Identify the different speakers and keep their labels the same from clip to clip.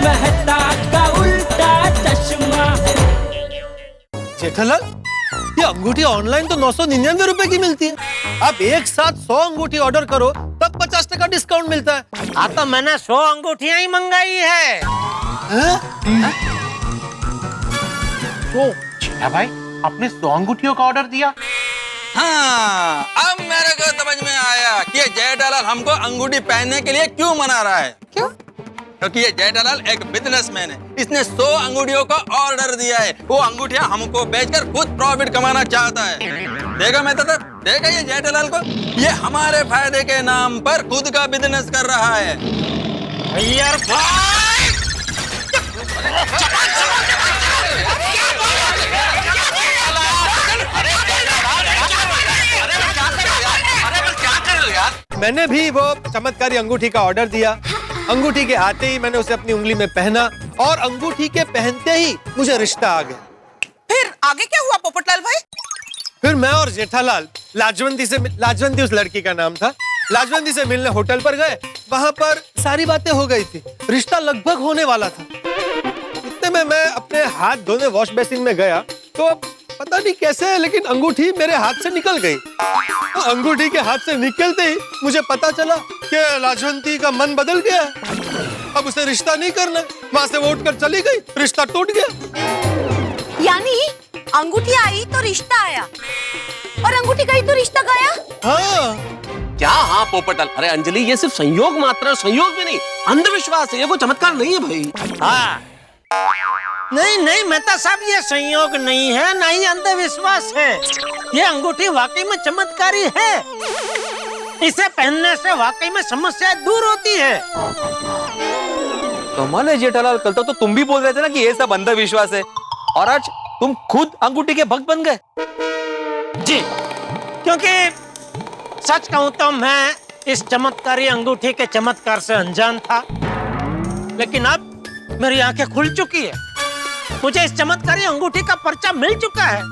Speaker 1: मेहता का उल्टा चश्मा।
Speaker 2: जेठालाल, ये अंगूठी ऑनलाइन तो 999 रुपए की मिलती है। आप एक साथ 100 अंगूठी ऑर्डर करो तब 50% डिस्काउंट मिलता है।
Speaker 3: हाँ तो मैंने 100 अंगूठियां ही मंगाई है।
Speaker 4: तो भाई आपने 100 अंगूठियों का ऑर्डर दिया?
Speaker 5: हाँ, अब मेरे को समझ में आया कि ये जेठालाल हमको अंगूठी पहनने के लिए क्यों मना रहा है। क्यों? क्योंकि ये जेठालाल एक बिजनेसमैन है। इसने 100 अंगूठियों का ऑर्डर दिया है। वो अंगूठियां हमको बेचकर खुद प्रॉफिट कमाना चाहता है। देखा मैं तो देखा ये जेठालाल को, ये हमारे फायदे के नाम पर खुद का बिजनेस कर रहा है।
Speaker 3: यार भाई
Speaker 2: मैंने भी वो चमत्कारी अंगूठी का ऑर्डर दिया। अंगूठी के आते ही मैंने उसे अपनी उंगली में पहना और अंगूठी के पहनते ही मुझे रिश्ता आ गया।
Speaker 6: फिर आगे क्या हुआ पोपटलाल भाई?
Speaker 2: फिर मैं और जेठालाल लाजवंती उस लड़की का नाम था, लाजवंती से मिलने होटल पर गए। वहां पर सारी बातें हो गई थी, रिश्ता लगभग होने वाला था। इतने में मैं अपने हाथ धोने वॉश बेसिन में गया तो पता नहीं कैसे लेकिन अंगूठी मेरे हाथ से निकल गई। तो अंगूठी के हाथ से निकलते ही मुझे पता चला कि लाजवंती का मन बदल गया। अब उसे रिश्ता नहीं करना। वहां से वो उठकर चली गई, रिश्ता टूट गया।
Speaker 6: यानी अंगूठी आई तो रिश्ता आया और अंगूठी गई तो रिश्ता गया।
Speaker 2: हाँ
Speaker 7: क्या? हाँ पोपटलाल, अरे अंजलि ये सिर्फ संयोग मात्र है, संयोग भी नहीं, अंधविश्वास है, ये कोई चमत्कार नहीं है भाई।
Speaker 3: हाँ नहीं मेहता साहब, ये संयोग नहीं है ना ही अंधविश्वास है। ये अंगूठी वाकई में चमत्कारी है। इसे पहनने से वाकई में समस्याएं दूर होती है।
Speaker 8: कमाल है जेठालाल, कल तो तुम भी बोल रहे थे ना कि ये सब अंधविश्वास है और आज तुम खुद अंगूठी के भक्त बन गए।
Speaker 3: जी, क्योंकि सच कहूं तो मैं इस चमत्कारी अंगूठी के चमत्कार से अनजान था, लेकिन अब मेरी आंखें खुल चुकी है। मुझे इस चमत्कारी अंगूठी का पर्चा मिल चुका है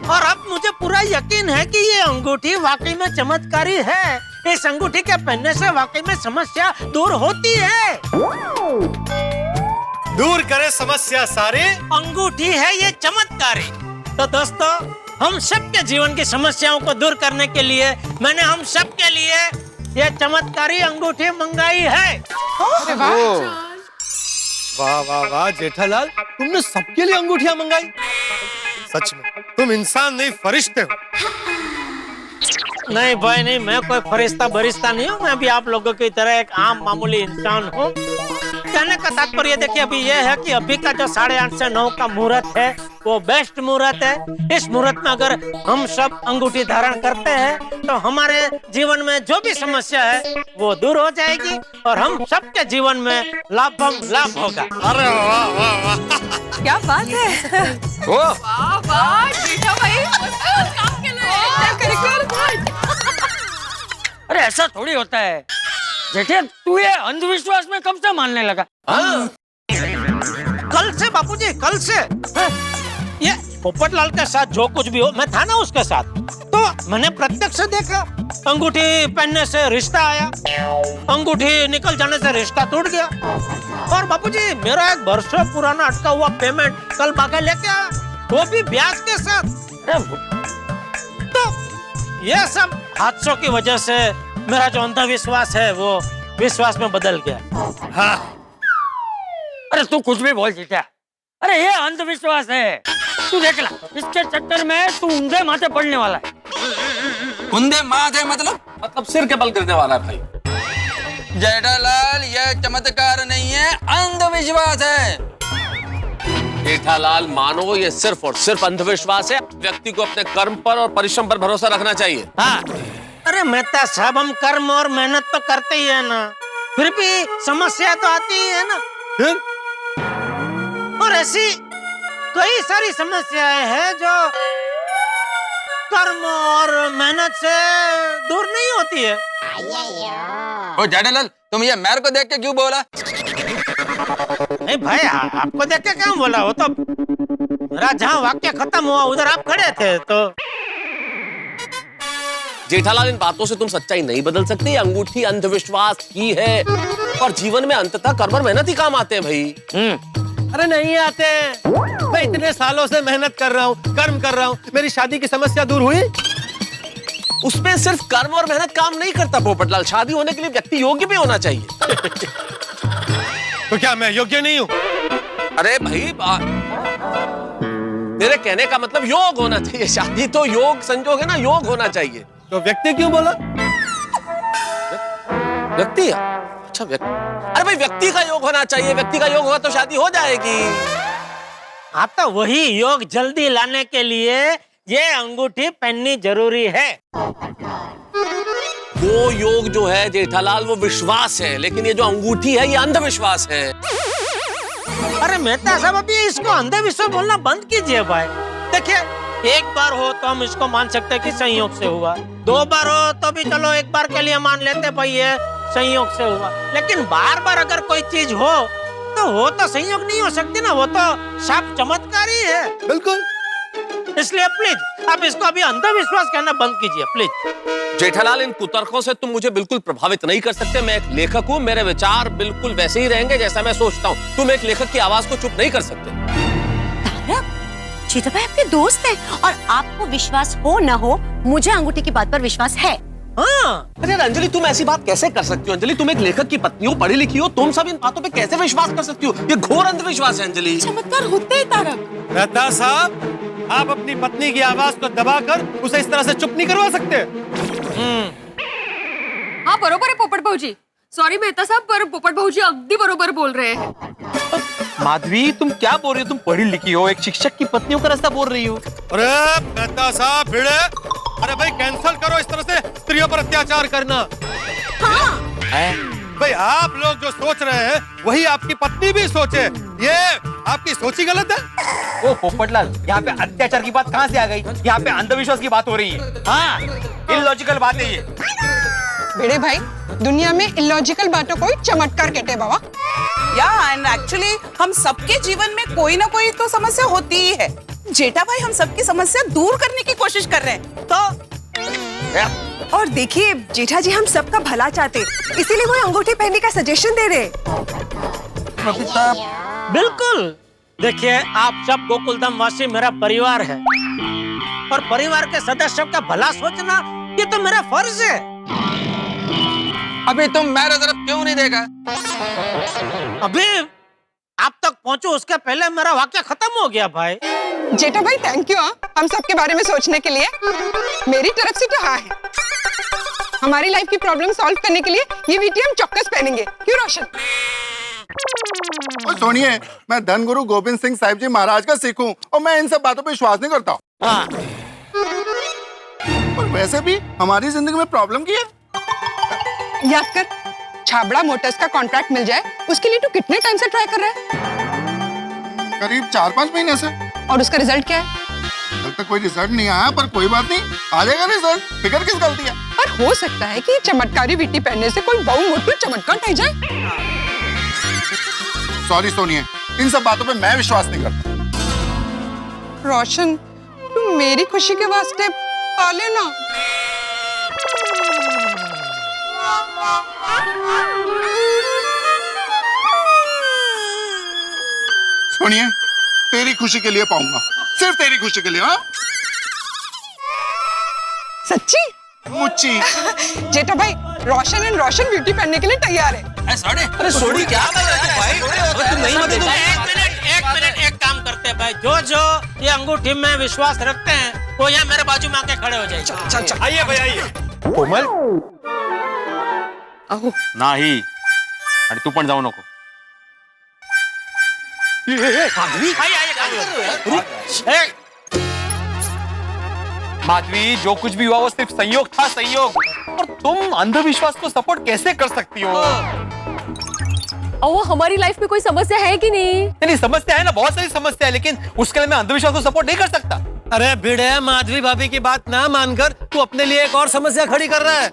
Speaker 3: और अब मुझे पूरा यकीन है कि ये अंगूठी वाकई में चमत्कारी है। इस अंगूठी के पहनने से वाकई में समस्या दूर होती है।
Speaker 2: दूर करे समस्या सारे,
Speaker 3: अंगूठी है ये चमत्कारी। तो दोस्तों, हम सबके जीवन की समस्याओं को दूर करने के लिए मैंने हम सबके लिए ये चमत्कारी अंगूठी मंगाई है।
Speaker 2: वाह वाह वाह जेठालाल, तुमने सबके लिए अंगूठियां मंगाई। सच में तुम इंसान नहीं फरिश्ते हो।
Speaker 3: नहीं भाई नहीं, मैं कोई फरिश्ता बरिश्ता नहीं हूँ। मैं भी आप लोगों की तरह एक आम मामूली इंसान हूँ। कहने का तात्पर्य देखिए अभी ये है कि अभी का जो 8:30 से 9 का मुहूर्त है वो बेस्ट मुहूर्त है। इस मुहूर्त में अगर हम सब अंगूठी धारण करते हैं तो हमारे जीवन में जो भी समस्या है वो दूर हो जाएगी और हम सबके जीवन में लाभ होगा।
Speaker 2: अरे वाह वाह वाह,
Speaker 6: क्या बात है।
Speaker 5: वाह
Speaker 6: वाह जेठा भाई, काम के लिए।
Speaker 9: अरे ऐसा थोड़ी होता है जेठे, तू ये अंधविश्वास में कब से मानने लगा?
Speaker 3: कल से बापूजी, कल से। ये पोपटलाल के साथ जो कुछ भी हो, मैं था ना उसके साथ, तो मैंने प्रत्यक्ष से देखा। अंगूठी पहनने से रिश्ता आया, अंगूठी निकल जाने से रिश्ता टूट गया। और बापूजी मेरा एक वर्षों पुराना अटका हुआ पेमेंट कल बाका लेके आया, वो भी ब्याज के साथ। तो ये सब हादसों की वजह से मेरा जो अंधविश्वास है वो विश्वास में बदल गया।
Speaker 2: हाँ।
Speaker 9: अरे तू कुछ भी बोल जीता, अरे ये अंधविश्वास है। तू देख ला, इसके चक्कर में तू ऊंधे माथे पड़ने वाला है।
Speaker 5: ऊंधे माथे मतलब
Speaker 7: सिर के बल गिरने वाला है भाई।
Speaker 5: जेठालाल, यह चमत्कार नहीं है, अंधविश्वास है।
Speaker 7: जेठालाल मानो ये सिर्फ और सिर्फ अंधविश्वास है। व्यक्ति को अपने कर्म पर और परिश्रम पर भरोसा रखना चाहिए।
Speaker 3: हाँ, अरे मेहता साहब, हम कर्म और मेहनत तो करते ही है ना, फिर भी समस्या तो आती ही है ना।
Speaker 2: फिर
Speaker 3: और ऐसी कई सारी समस्याएं हैं जो कर्म और मेहनत से दूर नहीं होती है।
Speaker 5: ओ जेठालाल, तुम ये मेरे को देख के क्यों बोला?
Speaker 3: नहीं भाई, आपको देख के क्यों बोला? वो तो मेरा जहाँ वाक्य खत्म हुआ उधर आप खड़े थे। तो
Speaker 7: जेठालाल, इन बातों से तुम सच्चाई नहीं बदल सकते। अंगूठी अंधविश्वास की है और जीवन में अंततः कर्म और मेहनत ही काम आते हैं भाई।
Speaker 2: अरे नहीं आते हैं। मैं इतने सालों से मेहनत कर रहा हूँ, कर्म कर रहा हूँ, मेरी शादी की समस्या दूर हुई?
Speaker 7: उसमें सिर्फ कर्म और मेहनत काम नहीं करता पोपटलाल, शादी होने के लिए व्यक्ति योग्य भी होना चाहिए।
Speaker 2: तो क्या मैं योग्य नहीं हूँ?
Speaker 7: अरे भाई मेरे कहने का मतलब योग होना चाहिए, शादी तो योग संजोग है ना, योग होना चाहिए।
Speaker 2: तो व्यक्ति क्यों बोला?
Speaker 7: व्यक्ति? अच्छा व्यक्ति, अरे भाई व्यक्ति का योग होना चाहिए, व्यक्ति का योग होगा तो शादी हो जाएगी।
Speaker 3: आप तो वही योग जल्दी लाने के लिए ये अंगूठी पहननी जरूरी है।
Speaker 7: वो योग जो है जेठालाल वो विश्वास है, लेकिन ये जो अंगूठी है ये अंधविश्वास है।
Speaker 3: अरे मेहता साहब अभी इसको अंधविश्वास बोलना बंद कीजिए भाई। देखिए एक बार हो तो हम इसको मान सकते हैं कि संयोग से हुआ, 2 बार हो तो भी चलो एक बार के लिए मान लेते भाई ये संयोग से हुआ, लेकिन बार बार अगर कोई चीज हो तो संयोग नहीं हो सकती ना, वो तो साफ चमत्कार ही है।
Speaker 2: बिल्कुल।
Speaker 3: इसलिए प्लीज आप इसको अभी अंधविश्वास कहना बंद कीजिए प्लीज।
Speaker 7: जेठालाल इन कुतर्कों से तुम मुझे बिल्कुल प्रभावित नहीं कर सकते। मैं एक लेखक हूँ, मेरे विचार बिल्कुल वैसे ही रहेंगे जैसा मैं सोचता हूँ। तुम एक लेखक की आवाज को चुप नहीं कर सकते।
Speaker 6: तारक, जीतू भाई आपके दोस्त है और आपको विश्वास हो ना हो, मुझे अंगूठी की बात पर विश्वास है।
Speaker 3: हाँ।
Speaker 7: अरे अंजलि तुम ऐसी बात कैसे कर सकती हो? अंजलि तुम एक लेखक की पत्नी हो, पढ़ी लिखी हो, तुम सब इन बातों पे कैसे विश्वास कर सकती हो? ये घोर अंधविश्वास है अंजलि।
Speaker 6: चमत्कार होते हैं तारक।
Speaker 2: मेहता साहब, आप अपनी पत्नी की आवाज को दबाकर उसे इस तरह से चुप नहीं करवा सकते।
Speaker 10: हाँ बरोबर है पोपट भाऊजी। सॉरी मेहता साहब, पर पोपट भाऊजी अगदी बरोबर बोल रहे हैं।
Speaker 8: माधवी तुम क्या बोल रही हो? तुम पढ़ी लिखी हो, एक शिक्षक की पत्नी होकर ऐसा बोल रही हो?
Speaker 2: अरे मेहता साहब भिड़े, अरे भाई कैंसल करो इस तरह से स्त्रियों पर अत्याचार करना।
Speaker 6: हाँ।
Speaker 2: भाई आप लोग जो सोच रहे हैं वही आपकी पत्नी भी सोचे, ये आपकी सोची गलत है।
Speaker 8: ओ पोपटलाल, यहाँ पे अत्याचार की बात कहाँ से आ गई? यहाँ पे अंधविश्वास की बात हो रही है। हाँ, इलॉजिकल बात है ये।
Speaker 11: बेड़े भाई, दुनिया में इलॉजिकल बातों को ही चमत्कार कहते हैं बाबा।
Speaker 12: या एंड एक्चुअली हम सबके जीवन में कोई ना कोई तो समस्या होती ही है। जेठा भाई हम सबकी समस्या दूर करने की कोशिश कर रहे हैं तो।
Speaker 10: और देखिए जेठा जी हम सबका भला चाहते, इसीलिए वो अंगूठी पहनने का सजेशन दे रहे।
Speaker 3: बिल्कुल। देखिए आप सब गोकुलधाम वासी मेरा परिवार है और परिवार के सदस्यों का भला सोचना ये तो मेरा फर्ज है।
Speaker 5: अभी तुम मेरे तरफ क्यों नहीं देखा?
Speaker 3: अभी आप तक पहुंचो उसके पहले मेरा वाक्य खत्म हो गया भाई।
Speaker 11: जेठा भाई थैंक यू हम सबके बारे में सोचने के लिए। मेरी तरफ से तो हाँ है। हमारी लाइफ की प्रॉब्लम सॉल्व करने के लिए ये वीटी हम चौकस पहनेंगे, क्यों रोशन?
Speaker 13: सुनिए, मैं धन गुरु गोविंद सिंह साहिब जी महाराज का सिख हूँ और मैं इन सब बातों पे विश्वास नहीं करता।
Speaker 3: हाँ।
Speaker 13: और वैसे भी हमारी जिंदगी में प्रॉब्लम की है।
Speaker 11: याद कर, छाबड़ा मोटर्स का कॉन्ट्रैक्ट मिल जाए उसके लिए तू कितने टाइम से ट्राई कर रहा है?
Speaker 13: करीब 4-5 महीने से।
Speaker 11: और उसका रिजल्ट क्या है?
Speaker 13: अभी तक कोई रिजल्ट नहीं आया, पर कोई बात नहीं, आ जाएगा रिजल्ट। फिक्र किस गलती है?
Speaker 11: पर हो सकता है कि चमत्कारी वीटी पहनने से कोई बहु मोटू चमत्कार ठह जाए।
Speaker 13: सॉरी सोनिए, इन सब बातों पे मैं विश्वास नहीं करता।
Speaker 11: रोशन, तू मेरी खुशी के वास्ते पा लेना।
Speaker 13: सुनिए, तेरी खुशी के लिए पाऊंगा, सिर्फ तेरी खुशी के लिए। हाँ
Speaker 11: सच्ची?
Speaker 13: मुच्ची।
Speaker 11: जेठा भाई, रोशन एंड रोशन ब्यूटी पहनने के लिए तैयार है।
Speaker 7: अरे सोडी क्या कर रहे हो भाई? तुम नहीं मदद।
Speaker 3: एक मिनट एक काम करते हैं भाई, जो ये अंगूठी में विश्वास रखते हैं वो यहाँ मेरे बाजू में आके खड़े हो जाए।
Speaker 2: अच्छा आइए भाई आइए।
Speaker 8: कोमल नाही, आणि तू पण जाऊ नको। माधवी, जो कुछ भी हुआ वो सिर्फ संयोग था, संयोग। और तुम अंधविश्वास को सपोर्ट कैसे कर सकती हो?
Speaker 10: और हमारी लाइफ में कोई समस्या है कि नहीं?
Speaker 8: नहीं, समस्या है ना, बहुत सारी समस्या है, लेकिन उसके लिए मैं अंधविश्वास को सपोर्ट नहीं कर सकता।
Speaker 2: अरे भिड़े, माधवी भाभी की बात ना मानकर तू अपने लिए एक और समस्या खड़ी कर रहा है।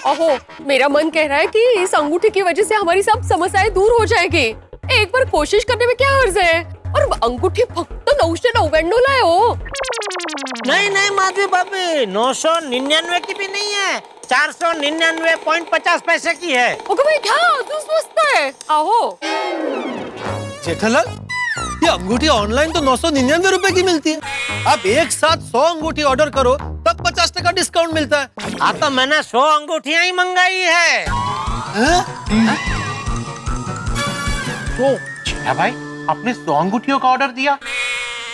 Speaker 10: ओहो, मेरा मन कह रहा है कि इस अंगूठी की वजह से हमारी सब समस्याएं दूर हो जाएगी। एक बार कोशिश करने में क्या हर्ज है? और अंगूठी फक्त 999 ला है।
Speaker 3: नहीं माधवी भाभी, 999 की भी नहीं है, 499.50 की है।
Speaker 10: ओके भाई क्या तू स्वस्त है आहो।
Speaker 2: जेठालाल, ये अंगूठी ऑनलाइन तो 999 रुपए की मिलती है। आप एक साथ 100 अंगूठी ऑर्डर करो तब 50% डिस्काउंट मिलता है।
Speaker 3: हाँ तो मैंने 100 अंगूठियां ही मंगाई है।
Speaker 4: तो जीठा भाई, आपने 100 अंगूठियों का ऑर्डर दिया?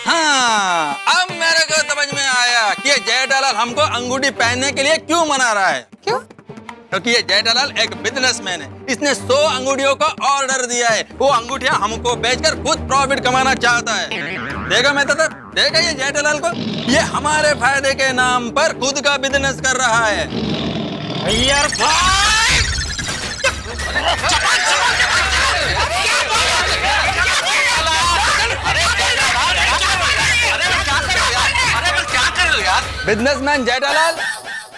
Speaker 5: हाँ, अब मेरे को समझ में आया कि ये जेठालाल हमको अंगूठी पहनने के लिए क्यों मना रहा है।
Speaker 11: क्यों?
Speaker 5: क्योंकि ये जेठालाल एक बिजनेसमैन है। इसने 100 अंगूठियों का ऑर्डर दिया है। वो अंगूठियां हमको बेचकर खुद प्रॉफिट कमाना चाहता है। देखा मैं तो देखा ये जेठालाल को, ये हमारे फायदे के नाम पर खुद का बिजनेस कर रहा है।
Speaker 3: यार भाई
Speaker 5: बिजनेसमैन जेठालाल,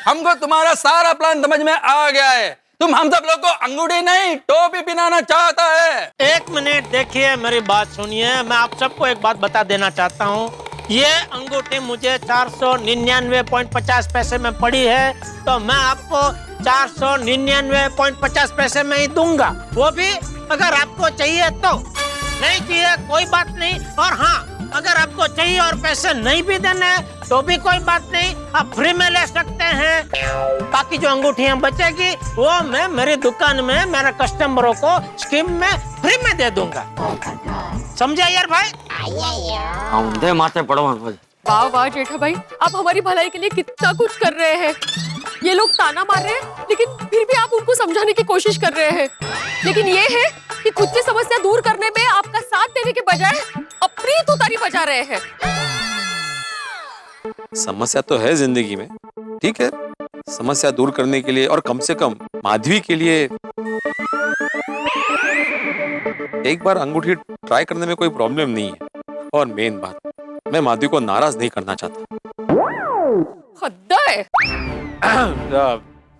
Speaker 5: हमको तुम्हारा सारा प्लान समझ में आ गया है। तुम हम सब लोग को अंगूठी नहीं टोपी पहनाना चाहता है।
Speaker 3: एक मिनट देखिए, मेरी बात सुनिए। मैं आप सबको एक बात बता देना चाहता हूँ। ये अंगूठी मुझे 499.50 में पड़ी है, तो मैं आपको 499.50 में ही दूंगा। वो भी अगर आपको चाहिए तो, नहीं चाहिए कोई बात नहीं। और हाँ, अगर आपको चाहिए और पैसे नहीं भी देने तो भी कोई बात नहीं, आप फ्री में ले सकते हैं। बाकी जो अंगूठियां बचेगी वो मैं मेरी दुकान में मेरे कस्टमरों को स्कीम में फ्री में दे दूंगा। समझा यार भाई?
Speaker 9: औंधे माथे पड़ो।
Speaker 10: वाह वाह जेठा भाई, आप हमारी भलाई के लिए कितना कुछ कर रहे हैं। ये लोग ताना मार रहे हैं लेकिन फिर भी आप उनको समझाने की कोशिश कर रहे हैं। लेकिन ये है कि खुद की समस्या दूर करने में आपका साथ देने के बजाय अपनी तुतारी बजा रहे हैं।
Speaker 8: समस्या तो है जिंदगी में, ठीक है। समस्या दूर करने के लिए और कम से कम माधवी के लिए एक बार अंगूठी ट्राई करने में कोई प्रॉब्लम नहीं है। और मेन बात, मैं माधवी को नाराज नहीं करना चाहता।
Speaker 10: हद है।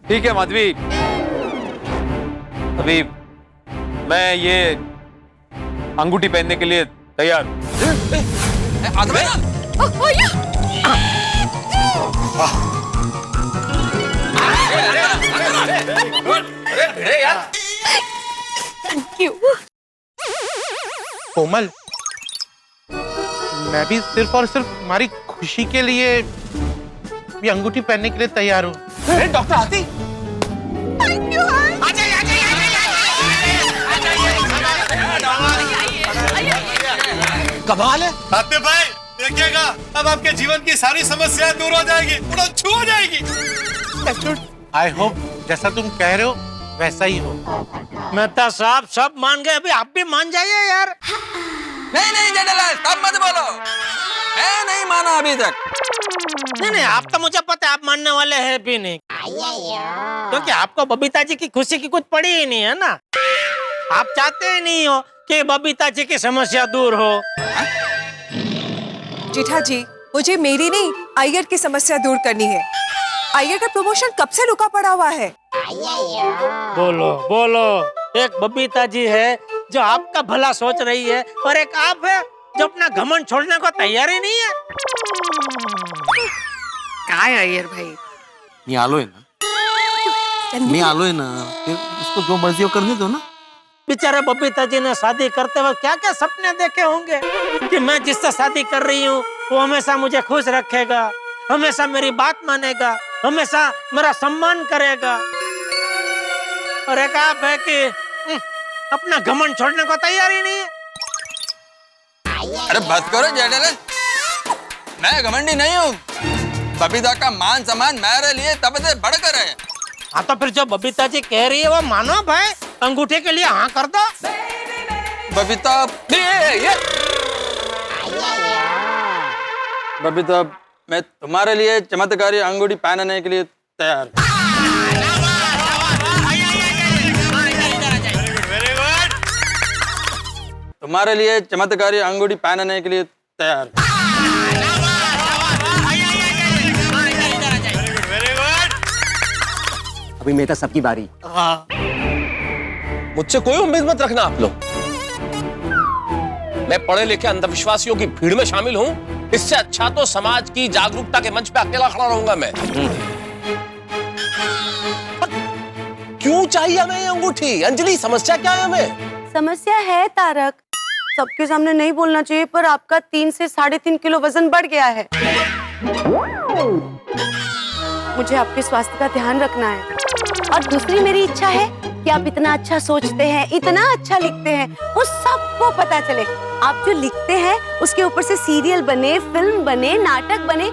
Speaker 8: ठीक है माधवी, अभी मैं ये अंगूठी पहनने के लिए तैयार हूं।
Speaker 10: Thank you.
Speaker 4: कोमल, मैं भी सिर्फ और सिर्फ तुम्हारी खुशी के लिए ये अंगूठी पहनने के लिए तैयार हूँ। डॉक्टर हाथी,
Speaker 2: कमाल है। हाथी भाई देखिएगा, अब आपके जीवन की सारी समस्याएं दूर हो जाएगी, छू हो जाएगी।
Speaker 4: आई होप जैसा तुम कह रहे हो वैसा ही हो।
Speaker 3: मेहता साहब सब मान गए, अभी आप भी मान जाइए यार।
Speaker 5: नहीं नहीं जेठालाल, तब मत बोलो। मैं नहीं माना अभी तक।
Speaker 3: नहीं, आप तो मुझे पता है आप मानने वाले हैं भी नहीं, क्योंकि आपको बबीता जी की खुशी की कुछ पड़ी ही नहीं है ना। आप चाहते ही नहीं हो कि बबीता जी की समस्या दूर हो।
Speaker 14: जेठा जी, मुझे मेरी नहीं अय्यर की समस्या दूर करनी है। अय्यर का प्रमोशन कब से रुका पड़ा हुआ है।
Speaker 3: बोलो बोलो, एक बबीता जी है जो आपका भला सोच रही है, और एक आप है जो अपना घमंड छोड़ने को तैयार ही नहीं है।
Speaker 12: काय अय्यर भाई,
Speaker 5: मी आलोय ना, फिर उसको जो मर्जी हो करने दो ना।
Speaker 3: बेचारे बबीता जी ने शादी करते वक्त क्या क्या सपने देखे होंगे कि मैं जिससे शादी कर रही हूँ वो हमेशा मुझे खुश रखेगा, हमेशा मेरी बात मानेगा, हमेशा मेरा सम्मान करेगा। और एक आप है कि अपना घमंड छोड़ने को तैयार ही नहीं है।
Speaker 5: अरे बस करो जेठालाल, मैं घमंडी नहीं हूँ। बबीता का मान सम्मान मेरे लिए तब से बढ़कर है।
Speaker 3: हाँ तो फिर जो बबीता जी कह रही है वो मानो भाई, अंगूठे के लिए हाँ कर दो।
Speaker 5: बबीता, बबीता, मैं तुम्हारे लिए चमत्कारी अंगूठी पहनने के लिए तैयार हूँ। तुम्हारे लिए चमत्कारी अंगूठी पहनने के लिए तैयार।
Speaker 9: अभी मेरा सबकी बारी।
Speaker 7: मुझसे कोई उम्मीद मत रखना आप लोग। मैं पढ़े लिखे अंधविश्वासियों की भीड़ में शामिल हूं, इससे अच्छा तो समाज की जागरूकता के मंच पे अकेला खड़ा रहूंगा मैं। क्यों चाहिए हमें ये अंगूठी? अंजलि समस्या क्या है हमें?
Speaker 6: समस्या है तारक, सबके सामने नहीं बोलना चाहिए पर आपका 3 से 3.5 किलो वजन बढ़ गया है। मुझे आपके स्वास्थ्य का ध्यान रखना है और दूसरी मेरी इच्छा है कि आप इतना अच्छा सोचते हैं, इतना अच्छा लिखते हैं, वो सबको पता चले। आप जो लिखते हैं उसके ऊपर से सीरियल बने, फिल्म बने, नाटक बने।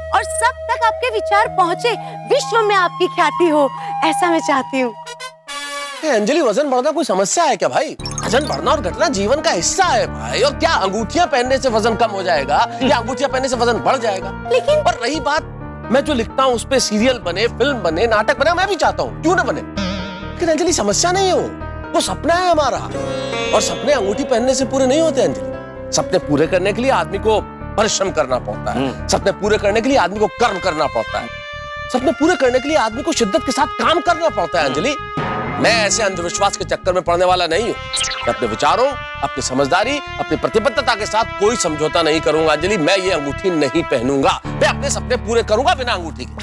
Speaker 6: और सब तक आपके विचार पहुंचे, विश्व में आपकी ख्याति हो, ऐसा मैं चाहती हूँ।
Speaker 7: अंजलि वजन बढ़ना कोई समस्या है क्या भाई? वजन बढ़ना और घटना जीवन का हिस्सा है भाई। और क्या अंगूठियां पहनने से वजन कम हो जाएगा या अंगूठियां पहनने से वजन बढ़ जाएगा?
Speaker 6: लेकिन
Speaker 7: और रही बात, मैं जो लिखता हूँ उस पे सीरियल बने, फिल्म बने, नाटक बने, मैं भी चाहता हूँ, क्यों ना बने। लेकिन अंजलि समस्या नहीं है, वो सपना है हमारा। और सपने अंगूठी पहनने से पूरे नहीं होते अंजलि। सपने पूरे करने के लिए आदमी को परिश्रम करना पड़ता है, सपने पूरे करने के लिए आदमी को कर्म करना पड़ता है, सपने पूरे करने के लिए आदमी को शिद्दत के साथ काम करना पड़ता है अंजलि। मैं ऐसे अंधविश्वास के चक्कर में पड़ने वाला नहीं हूँ। मैं अपने विचारों, अपनी समझदारी, अपनी प्रतिबद्धता के साथ कोई समझौता नहीं करूंगा अंजलि। मैं ये अंगूठी नहीं पहनूंगा, मैं अपने सपने पूरे करूंगा बिना अंगूठी के।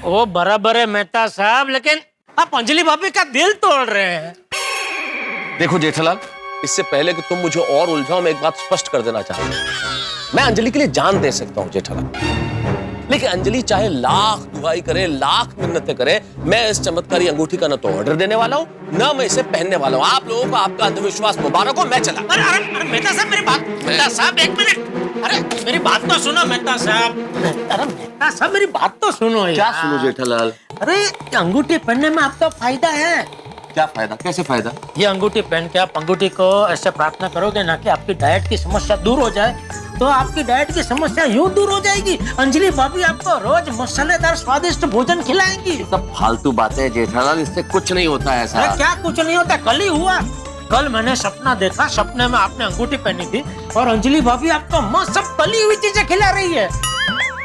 Speaker 3: वो बराबर है मेहता साहब, लेकिन आप अंजलि भाभी का दिल तोड़ रहे हैं।
Speaker 7: देखो जेठालाल, इससे पहले कि तुम मुझे और उलझाओ, मैं एक बात स्पष्ट कर देना चाहता हूँ। मैं अंजलि के लिए जान दे सकता हूँ जेठालाल, लेकिन अंजलि चाहे लाख दुहाई करे, लाख मिन्नतें करे, मैं इस चमत्कारी अंगूठी का न तो ऑर्डर देने वाला हूँ, न मैं इसे पहनने वाला हूँ। आप लोगों को आपका अंधविश्वास मुबारक हो, मैं चला।
Speaker 3: अरे मेहता साहब मेरी बात, मेहता साहब एक मिनट, अरे मेरी बात तो सुनो मेहता साहब। अरे मेहता साहब मेरी बात तो सुनो यार।
Speaker 7: क्या सुनो जेठालाल?
Speaker 3: अरे अंगूठी पहनने में आपका फायदा है।
Speaker 7: क्या फायदा? कैसे फायदा?
Speaker 3: ये अंगूठी पहन के आप अंगूठी को ऐसे प्रार्थना करोगे ना कि आपकी डाइट की समस्या दूर हो जाए, तो आपकी डाइट की समस्या यूं दूर हो जाएगी। अंजलि भाभी आपको रोज मसालेदार स्वादिष्ट भोजन खिलाएंगी।
Speaker 7: सब फालतू बातें हैं जेठालाल, इससे कुछ नहीं होता है ऐसा।
Speaker 3: अरे क्या कुछ नहीं होता? कल ही हुआ। कल मैंने सपना देखा, सपने में आपने अंगूठी पहनी थी और अंजलि भाभी आपको मस्त सब तली हुई चीजें खिला रही है।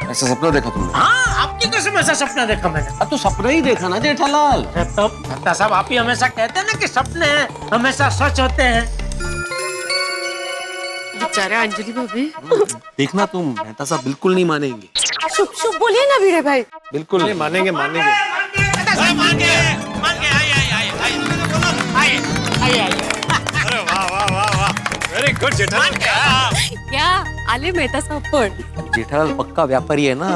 Speaker 7: ऐसा सपना देखा तुमने?
Speaker 3: हाँ, आपकी कसम ऐसा सपना देखा मैंने।
Speaker 7: अब तो सपना ही देखा ना जेठालाल।
Speaker 3: तो मेहता साहब आप ही हमेशा कहते हैं ना कि सपने हमेशा सच होते हैं।
Speaker 10: बेचारा अंजलि भाभी।
Speaker 8: देखना तुम, मेहता साहब बिल्कुल नहीं मानेंगे।
Speaker 6: शुभ शुभ बोलिए ना वीरे भाई।
Speaker 8: बिल्कुल नहीं
Speaker 2: मानेंगे, मानेंगे। अरे वाह वाह वाह वाह, वेरी गुड जेठालाल।
Speaker 10: क्या आले मेहता साहब पण?
Speaker 8: जेठालाल पक्का व्यापारी है ना,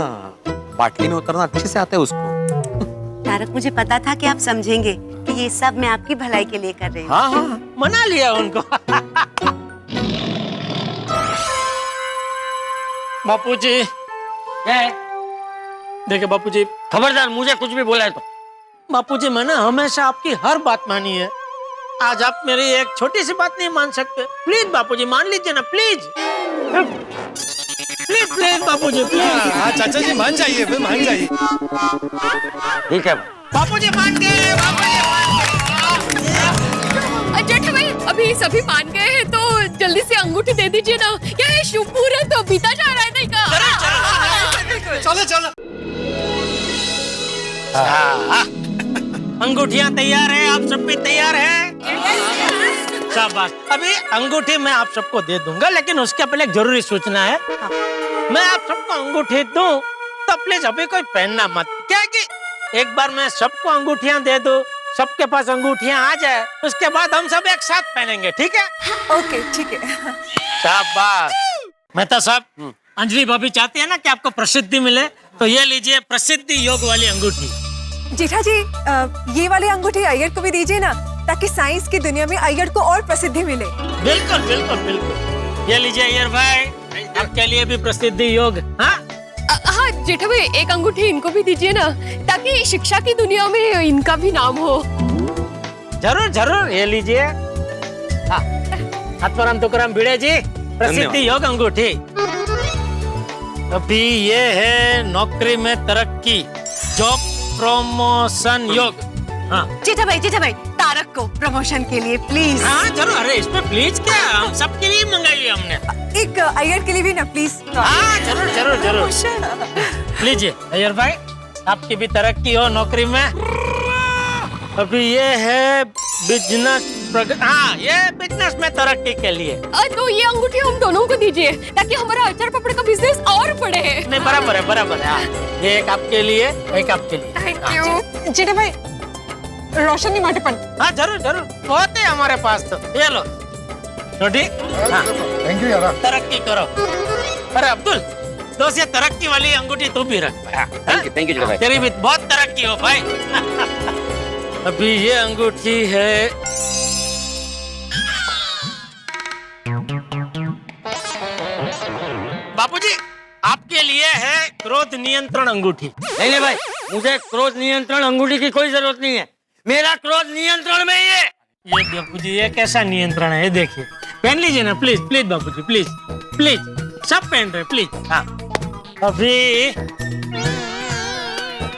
Speaker 8: बाटली में उतरना अच्छे से आता है उसको।
Speaker 6: तारक, मुझे पता था कि आप समझेंगे कि ये सब मैं आपकी भलाई के लिए कर रही हूँ।
Speaker 3: हाँ हाँ, मना लिया उनको। बापूजी, देखिए बापूजी,
Speaker 9: खबरदार मुझे कुछ भी बोला है तो।
Speaker 3: बापूजी मैंने हमेशा आपकी हर बात मानी है, आज आप मेरी एक छोटी सी बात नहीं मान सकते। प्लीज बापूजी मान लीजिए ना, please please please Bapuji please.
Speaker 2: हाँ चाचा जी मान जाइए, मान जाइए।
Speaker 9: ठीक है
Speaker 3: बापूजी मान गए, बापूजी मान गए।
Speaker 10: जेठा भाई अभी सभी मान गए हैं तो जल्दी से अंगूठी दे दीजिए ना। क्या ये शुभ मुहूर्त तो बीता जा रहा है नहीं का?
Speaker 2: चलो चलो।
Speaker 3: अंगूठियां तैयार है, आप सब भी तैयार हैं? शाबाश। अभी अंगूठी मैं आप सबको दे दूंगा, लेकिन उसके पहले एक जरूरी सूचना है। मैं आप सबको अंगूठी दूं तो प्लीज अभी कोई पहनना मत। क्या है कि एक बार मैं सबको अंगूठियां दे दूं, सबके पास अंगूठियां आ जाए, उसके बाद हम सब एक साथ पहनेंगे, ठीक है?
Speaker 14: ओके ठीक है।
Speaker 3: शाबाश। मेहता साहब, अंजलि भाभी चाहती है ना कि आपको प्रसिद्धि मिले, तो ये लीजिए प्रसिद्धि योग वाली अंगूठी।
Speaker 14: जेठा जी, ये वाली अंगूठी अय्यर को भी दीजिए ना, ताकि साइंस की दुनिया में अय्यर को और प्रसिद्धि मिले।
Speaker 3: बिल्कुल बिल्कुल बिल्कुल। ये लीजिए अय्यर भाई, आपके लिए भी प्रसिद्धि योग। हाँ
Speaker 10: हाँ जेठा भाई, एक अंगूठी इनको भी दीजिए ना, ताकि शिक्षा की दुनिया में इनका भी नाम हो।
Speaker 3: जरूर जरूर, ये लीजिए। हाँ, हथवरम तुकरम भिड़े जी, प्रसिद्धि योग अंगूठी। अभी ये है नौकरी में तरक्की, जॉब प्रमोशन योग। हाँ
Speaker 6: जेठा भाई, तारक को प्रमोशन के लिए प्लीज।
Speaker 3: हाँ जरूर। अरे इसमें प्लीज क्या, हम सबके लिए मंगाई हमने।
Speaker 14: एक अय्यर के लिए भी ना प्लीज।
Speaker 3: हाँ जरूर जरूर जरूर। लीजिए अय्यर भाई, आपकी भी तरक्की हो नौकरी में। अभी ये है बिजनेस हाँ, ये बिजनेस में तरक्की के लिए।
Speaker 10: तो ये अंगूठी हम दोनों को दीजिए ताकि हमारा अचार पापड़ का बिजनेस और बढ़े।
Speaker 3: नहीं, बराबर है, बराबर है। हाँ, ये एक आपके लिए, एक आपके लिए।
Speaker 11: थैंक यू जेठा भाई। रोशन नहीं माटे पण।
Speaker 3: हाँ जरूर जरूर, बहुत है हमारे पास तो। ये लो छोटी। हाँ
Speaker 13: थैंक यू यार।
Speaker 3: तरक्की करो। अरे अब्दुल, दोस्त ये तरक्की वाली अंगूठी तू भी रख।
Speaker 7: थैंक यू भाई।
Speaker 3: तेरी भी बहुत तरक्की हो भाई। अभी ये अंगूठी है बापूजी, आपके लिए है क्रोध नियंत्रण अंगूठी।
Speaker 9: नहीं नहीं भाई, मुझे क्रोध नियंत्रण अंगूठी की कोई जरूरत नहीं है। मेरा क्रोध नियंत्रण में ही है।
Speaker 3: ये बापूजी, ये कैसा नियंत्रण है, ये देखिए। पहन लीजिए ना please please Bapuji, please please, सब पहन रहे प्लीज। हाँ अभी,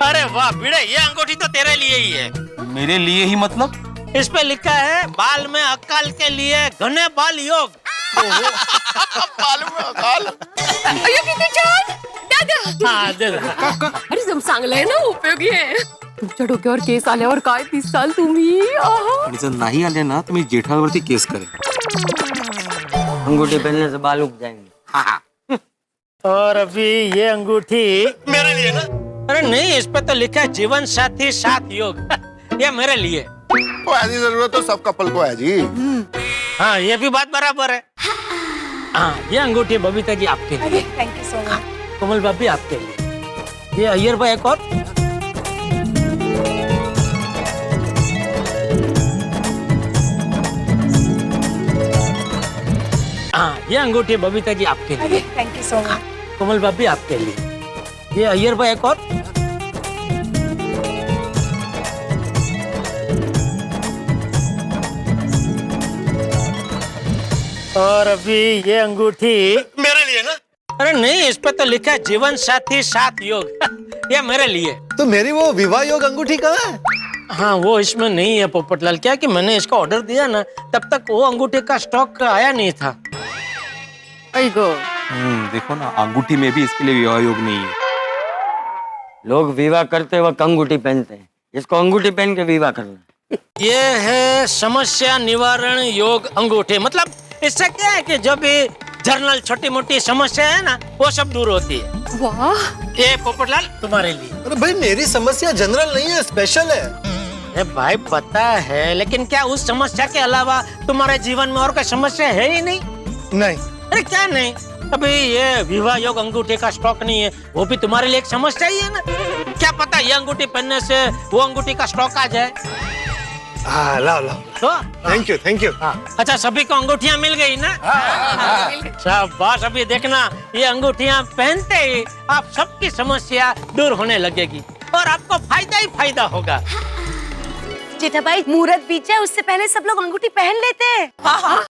Speaker 3: अरे वाह भिड़े, ये अंगूठी तो तेरे लिए ही है।
Speaker 8: मेरे लिए ही मतलब?
Speaker 3: इस पे लिखा है बाल में अकाल के लिए घने बाल योग।
Speaker 13: बाल में अकाल।
Speaker 10: अयो किती छान दादा.
Speaker 3: हाँ दे.
Speaker 10: अरे जम चांगलं आहे ना, उपयोगी आहे. तुमच्या डोक्यावर केस आल्यावर काय दिसाल तुम्ही.
Speaker 15: आणि जर नाही आले ना तर मी जेठालावरती केस करेन.
Speaker 9: अंगूठी पहनने से बाल उग जाएंगे.
Speaker 3: और अभी ये अंगूठी मेरे लिए ना? अरे नहीं, इस पे तो लिखा है जीवन साथी साथ योग. ये मेरे लिए.
Speaker 13: तो ऐसी जरूरत तो सब कपल को है जी.
Speaker 3: हाँ ये भी बात बराबर है. हाँ ये अंगूठी बबीता जी आपके लिए.
Speaker 14: Thank you so much.
Speaker 3: Komal bhabhi आपके लिए. ये अय्यर भाई एक और. हाँ ये अंगूठी बबीता जी आपके लिए.
Speaker 14: Thank you so much.
Speaker 3: Komal bhabhi आपके लिए. ये अय्यर भाई एक और. और अभी ये अंगूठी मेरे लिए ना? अरे नहीं, इस पे तो लिखा है जीवन साथी साथ योग. ये मेरे लिए.
Speaker 2: तो मेरी वो विवाह योग अंगूठी कहाँ है?
Speaker 3: हाँ वो इसमें नहीं है पोपटलाल. क्या कि मैंने इसका ऑर्डर दिया ना, तब तक वो अंगूठी का स्टॉक आया नहीं था.
Speaker 8: देखो ना, अंगूठी में भी इसके लिए विवाह योग नहीं है.
Speaker 9: लोग विवाह करते वक्त अंगूठी पहनते हैं, इसको अंगूठी पहन के विवाह करना.
Speaker 3: ये है समस्या निवारण योग अंगूठी. मतलब इससे क्या है कि जो भी जर्नल छोटी मोटी समस्या है ना, वो सब दूर होती है.
Speaker 10: वाह.
Speaker 3: ये पोपटलाल तुम्हारे लिए.
Speaker 2: अरे भाई मेरी समस्या जनरल नहीं है, स्पेशल है.
Speaker 3: अरे भाई पता है, लेकिन क्या उस समस्या के अलावा तुम्हारे जीवन में और कोई समस्या है ही नहीं?
Speaker 2: नहीं.
Speaker 3: अरे क्या नहीं? अभी ये विवाह योग अंगूठी का स्टॉक नहीं है, वो भी तुम्हारे लिए एक समस्या ही है ना. क्या पता ये अंगूठी पहनने से वो अंगूठी का स्टॉक आ जाए.
Speaker 2: हाँ लाओ लाओ.
Speaker 3: तो
Speaker 2: थैंक यू थैंक यू.
Speaker 3: अच्छा सभी को अंगूठियां मिल गई ना? शाबाश. अभी देखना, ये अंगूठियां पहनते ही आप सबकी समस्या दूर होने लगेगी और आपको फायदा ही फायदा होगा.
Speaker 6: जेठा भाई मुहूर्त बीत जाए उससे पहले सब लोग अंगूठी पहन लेते हैं.
Speaker 3: हाँ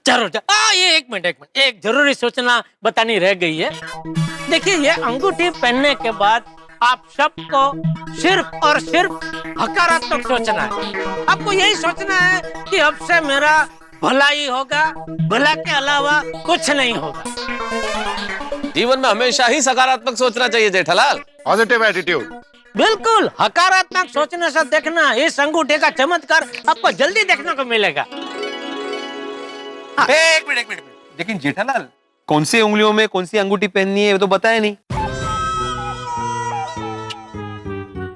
Speaker 3: जरूर. ये एक मिनट, एक जरूरी सूचना बतानी रह गई है. देखिए ये अंगूठी पहनने के बाद आप सबको सिर्फ और सिर्फ हकारात्मक सोचना है. आपको यही सोचना है कि अब से मेरा भला ही होगा, भला के अलावा कुछ नहीं होगा.
Speaker 7: जीवन में हमेशा ही सकारात्मक सोचना चाहिए जेठालाल.
Speaker 13: Positive attitude.
Speaker 3: बिल्कुल हकारात्मक सोचने से देखना, इस अंगूठे का चमत्कार आपको जल्दी देखने को मिलेगा.
Speaker 8: एक मिनट. लेकिन जेठालाल, कौन सी उंगलियों में कौन सी अंगूठी पहननी है वो तो बताया नहीं.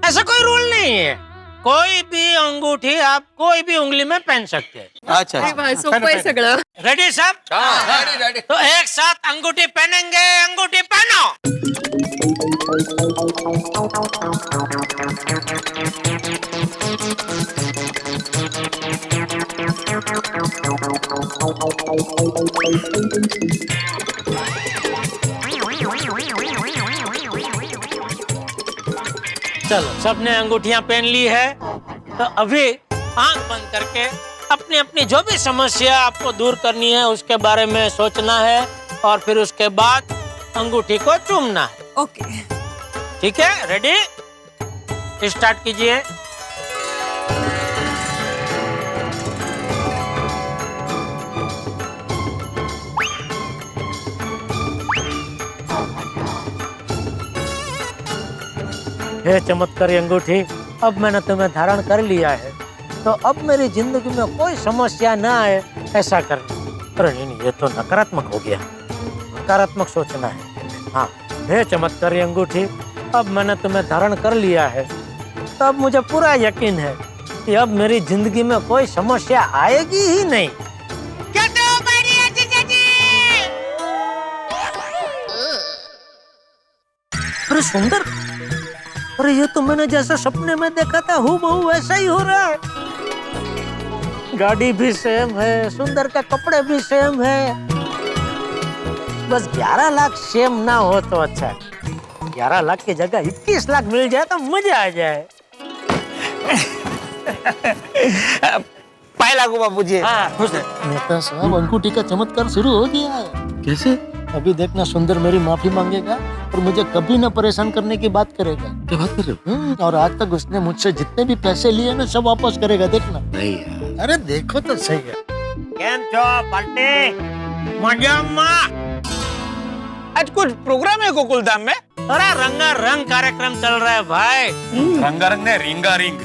Speaker 3: ऐसा कोई रूल नहीं है. कोई भी अंगूठी आप कोई भी उंगली में पहन सकते हैं.
Speaker 8: अच्छा.
Speaker 10: सोपं आहे सगळं.
Speaker 3: रेडी सब?
Speaker 5: रेडी.
Speaker 3: तो एक साथ अंगूठी पहनेंगे. अंगूठी पहनो. चलो सबने अंगूठियां पहन ली है, तो अभी आंख बंद करके अपनी अपनी जो भी समस्या आपको दूर करनी है उसके बारे में सोचना है और फिर उसके बाद अंगूठी को चूमना है.
Speaker 14: ओके.
Speaker 3: ठीक है, रेडी? स्टार्ट कीजिए. हे चमत्कारी अंगूठी, अब मैंने तुम्हें धारण कर लिया है. तो अब मेरी जिंदगी में कोई समस्या ना आए ऐसा करना। अरे नहीं, ये तो नकारात्मक हो गया, नकारात्मक सोचना है। हाँ, हे चमत्कारी अंगूठी, अब मैंने तुम्हें धारण कर लिया है, तब मुझे पूरा यकीन है कि अब मेरी जिंदगी में कोई समस्या आएगी ही नहीं। अरे सुंदर, अरे ये तो मैंने जैसा सपने में देखा था हूबहू वैसा ही हो रहा है। गाड़ी भी सेम है, सुंदर का कपड़े भी सेम है। बस 11 लाख सेम ना हो तो अच्छा है। 11 लाख की जगह 21 लाख मिल जाए तो मजा आ जाए।
Speaker 16: पाए लागू बाबूजी।
Speaker 3: हाँ, खुश है।
Speaker 17: नेता साहब, अंगूठी का चमत्कार शुरू हो गया है। कैसे? अभी देखना, सुंदर मेरी माफी मांगेगा और मुझे कभी न परेशान करने की बात करेगा। क्या बात कर रहे हो? और आज तक उसने मुझसे जितने भी पैसे लिए ना सब वापस करेगा, देखना।
Speaker 7: नहीं यार।
Speaker 17: अरे देखो तो सही है।
Speaker 3: केम छो पार्टी? मजामा।
Speaker 16: आज कुछ प्रोग्राम है गोकुलधाम में?
Speaker 3: अरे रंगारंग कार्यक्रम चल रहा है भाई।
Speaker 8: रंगारंग ने रिंगा रिंग।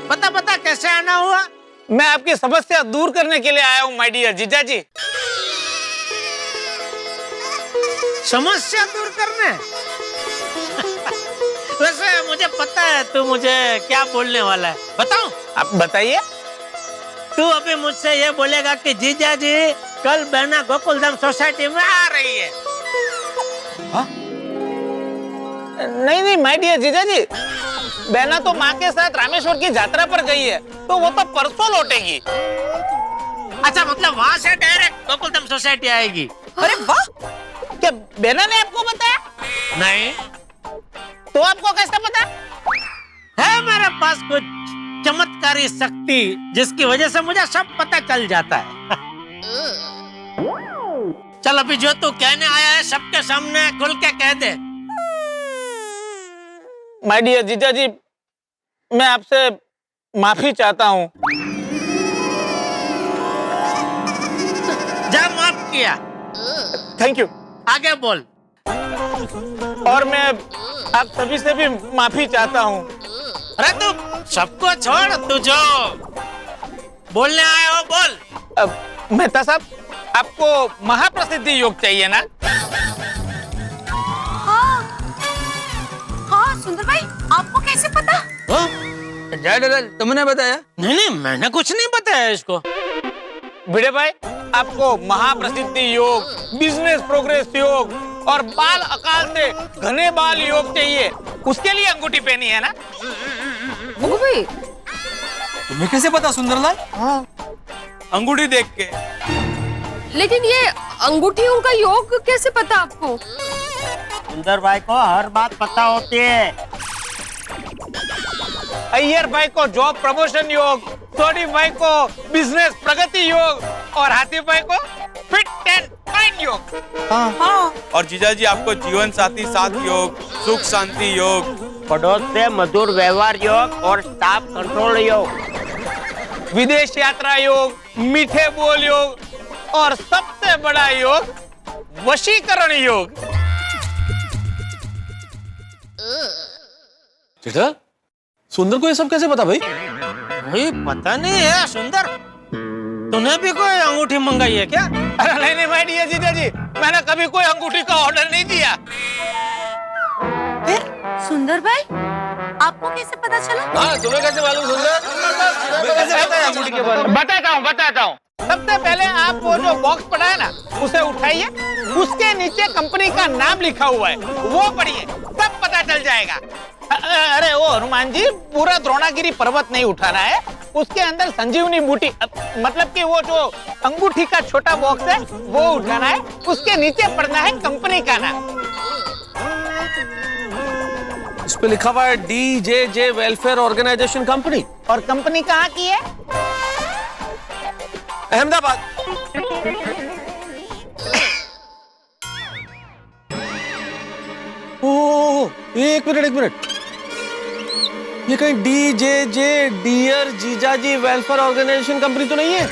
Speaker 3: पता कैसे आना हुआ?
Speaker 16: मैं आपकी समस्या दूर करने के लिए आया हूँ माय डियर जीजा जी।
Speaker 3: समस्या दूर करने? वैसे मुझे पता है तू मुझे क्या बोलने वाला है, बताऊं?
Speaker 16: आप बताइए।
Speaker 3: तू अभी मुझसे ये बोलेगा कि जीजा जी कल बहना गोकुलधाम सोसाइटी में आ रही है।
Speaker 16: नहीं माय डियर जीजा जी, बहना तो माँ के साथ रामेश्वर की यात्रा पर गई है, तो वो तो परसों लौटेगी।
Speaker 3: अच्छा, मतलब वहाँ से डायरेक्ट गोकुलधाम सोसाइटी आएगी?
Speaker 12: अरे वाह!
Speaker 16: क्या बहना ने आपको बताया?
Speaker 3: नहीं।
Speaker 16: तो आपको कैसे पता?
Speaker 3: है मेरे पास कुछ चमत्कारी शक्ति जिसकी वजह से मुझे सब पता चल जाता है। चल अभी जो तू कहने आया है सबके सामने खुल के कह दे।
Speaker 16: माय डियर जीजा जी, मैं आपसे माफी चाहता हूँ।
Speaker 3: जा माफ किया।
Speaker 16: Thank you.
Speaker 3: आगे बोल।
Speaker 16: और मैं आप सभी से भी माफी चाहता हूँ।
Speaker 3: अरे तू सबको छोड़, तू जो बोलने आए हो बोल।
Speaker 16: मेहता साहब, आपको महाप्रसिद्धि योग चाहिए ना?
Speaker 6: हाँ सुंदर भाई, आपको कैसे पता?
Speaker 5: जय दलाल, तुमने बताया?
Speaker 3: नहीं, मैंने कुछ नहीं बताया इसको।
Speaker 16: भिड़े भाई, आपको महाप्रसिद्धि योग, बिजनेस प्रोग्रेस योग और बाल अकाल से घने बाल योग चाहिए, उसके लिए अंगूठी पहनी है ना?
Speaker 6: भाई,
Speaker 5: तुम्हें कैसे पता सुंदरलाल? अंगूठी देख के।
Speaker 10: लेकिन ये अंगूठियों का योग कैसे पता आपको?
Speaker 3: सुंदर भाई को हर बात पता होती है।
Speaker 16: अय्यर भाई को जॉब प्रमोशन योग, सोडी भाई को बिजनेस प्रगति योग और हाथी भाई को फिट एंड फाइन योग।
Speaker 8: हाँ। और जीजा जी आपको जीवन साथी साथ योग, सुख शांति योग,
Speaker 9: पड़ोस से मधुर व्यवहार योग और स्टाफ कंट्रोल योग,
Speaker 16: विदेश यात्रा योग, मीठे बोल योग और सबसे बड़ा योग वशीकरण योग।
Speaker 7: जेठा, सुंदर को ये सब कैसे पता भाई?
Speaker 3: भाई पता नहीं है सुंदर, तूने भी कोई अंगूठी मंगाई है क्या?
Speaker 16: अरे नहीं भाई डियर जीजा जी, मैंने कभी कोई अंगूठी का ऑर्डर नहीं दिया।
Speaker 6: फिर सुंदर भाई, आपको कैसे पता चला?
Speaker 7: हाँ, तुम्हें कैसे मालूम सुंदर? तुम्हें कैसे पता है अंगूठी के बारे में?
Speaker 16: बताता हूँ। सबसे पहले आप वो जो बॉक्स पड़ा है ना, उसे उठाइए, उसके नीचे कंपनी का नाम लिखा हुआ है, वो पढ़िए, तब पता चल जाएगा। अरे वो हनुमान जी, पूरा द्रोणागिरी पर्वत नहीं उठाना है, उसके अंदर संजीवनी बूटी, मतलब कि वो जो अंगूठी का छोटा बॉक्स है वो उठाना है, उसके नीचे पढ़ना है कंपनी का नाम।
Speaker 7: इस पे लिखा हुआ है DJJ वेलफेयर ऑर्गेनाइजेशन कंपनी।
Speaker 16: और कंपनी कहाँ की है?
Speaker 7: अहमदाबाद। ओह, एक मिनट, ये कहीं DJJ डियर जीजाजी वेलफेयर ऑर्गेनाइजेशन कंपनी तो नहीं है?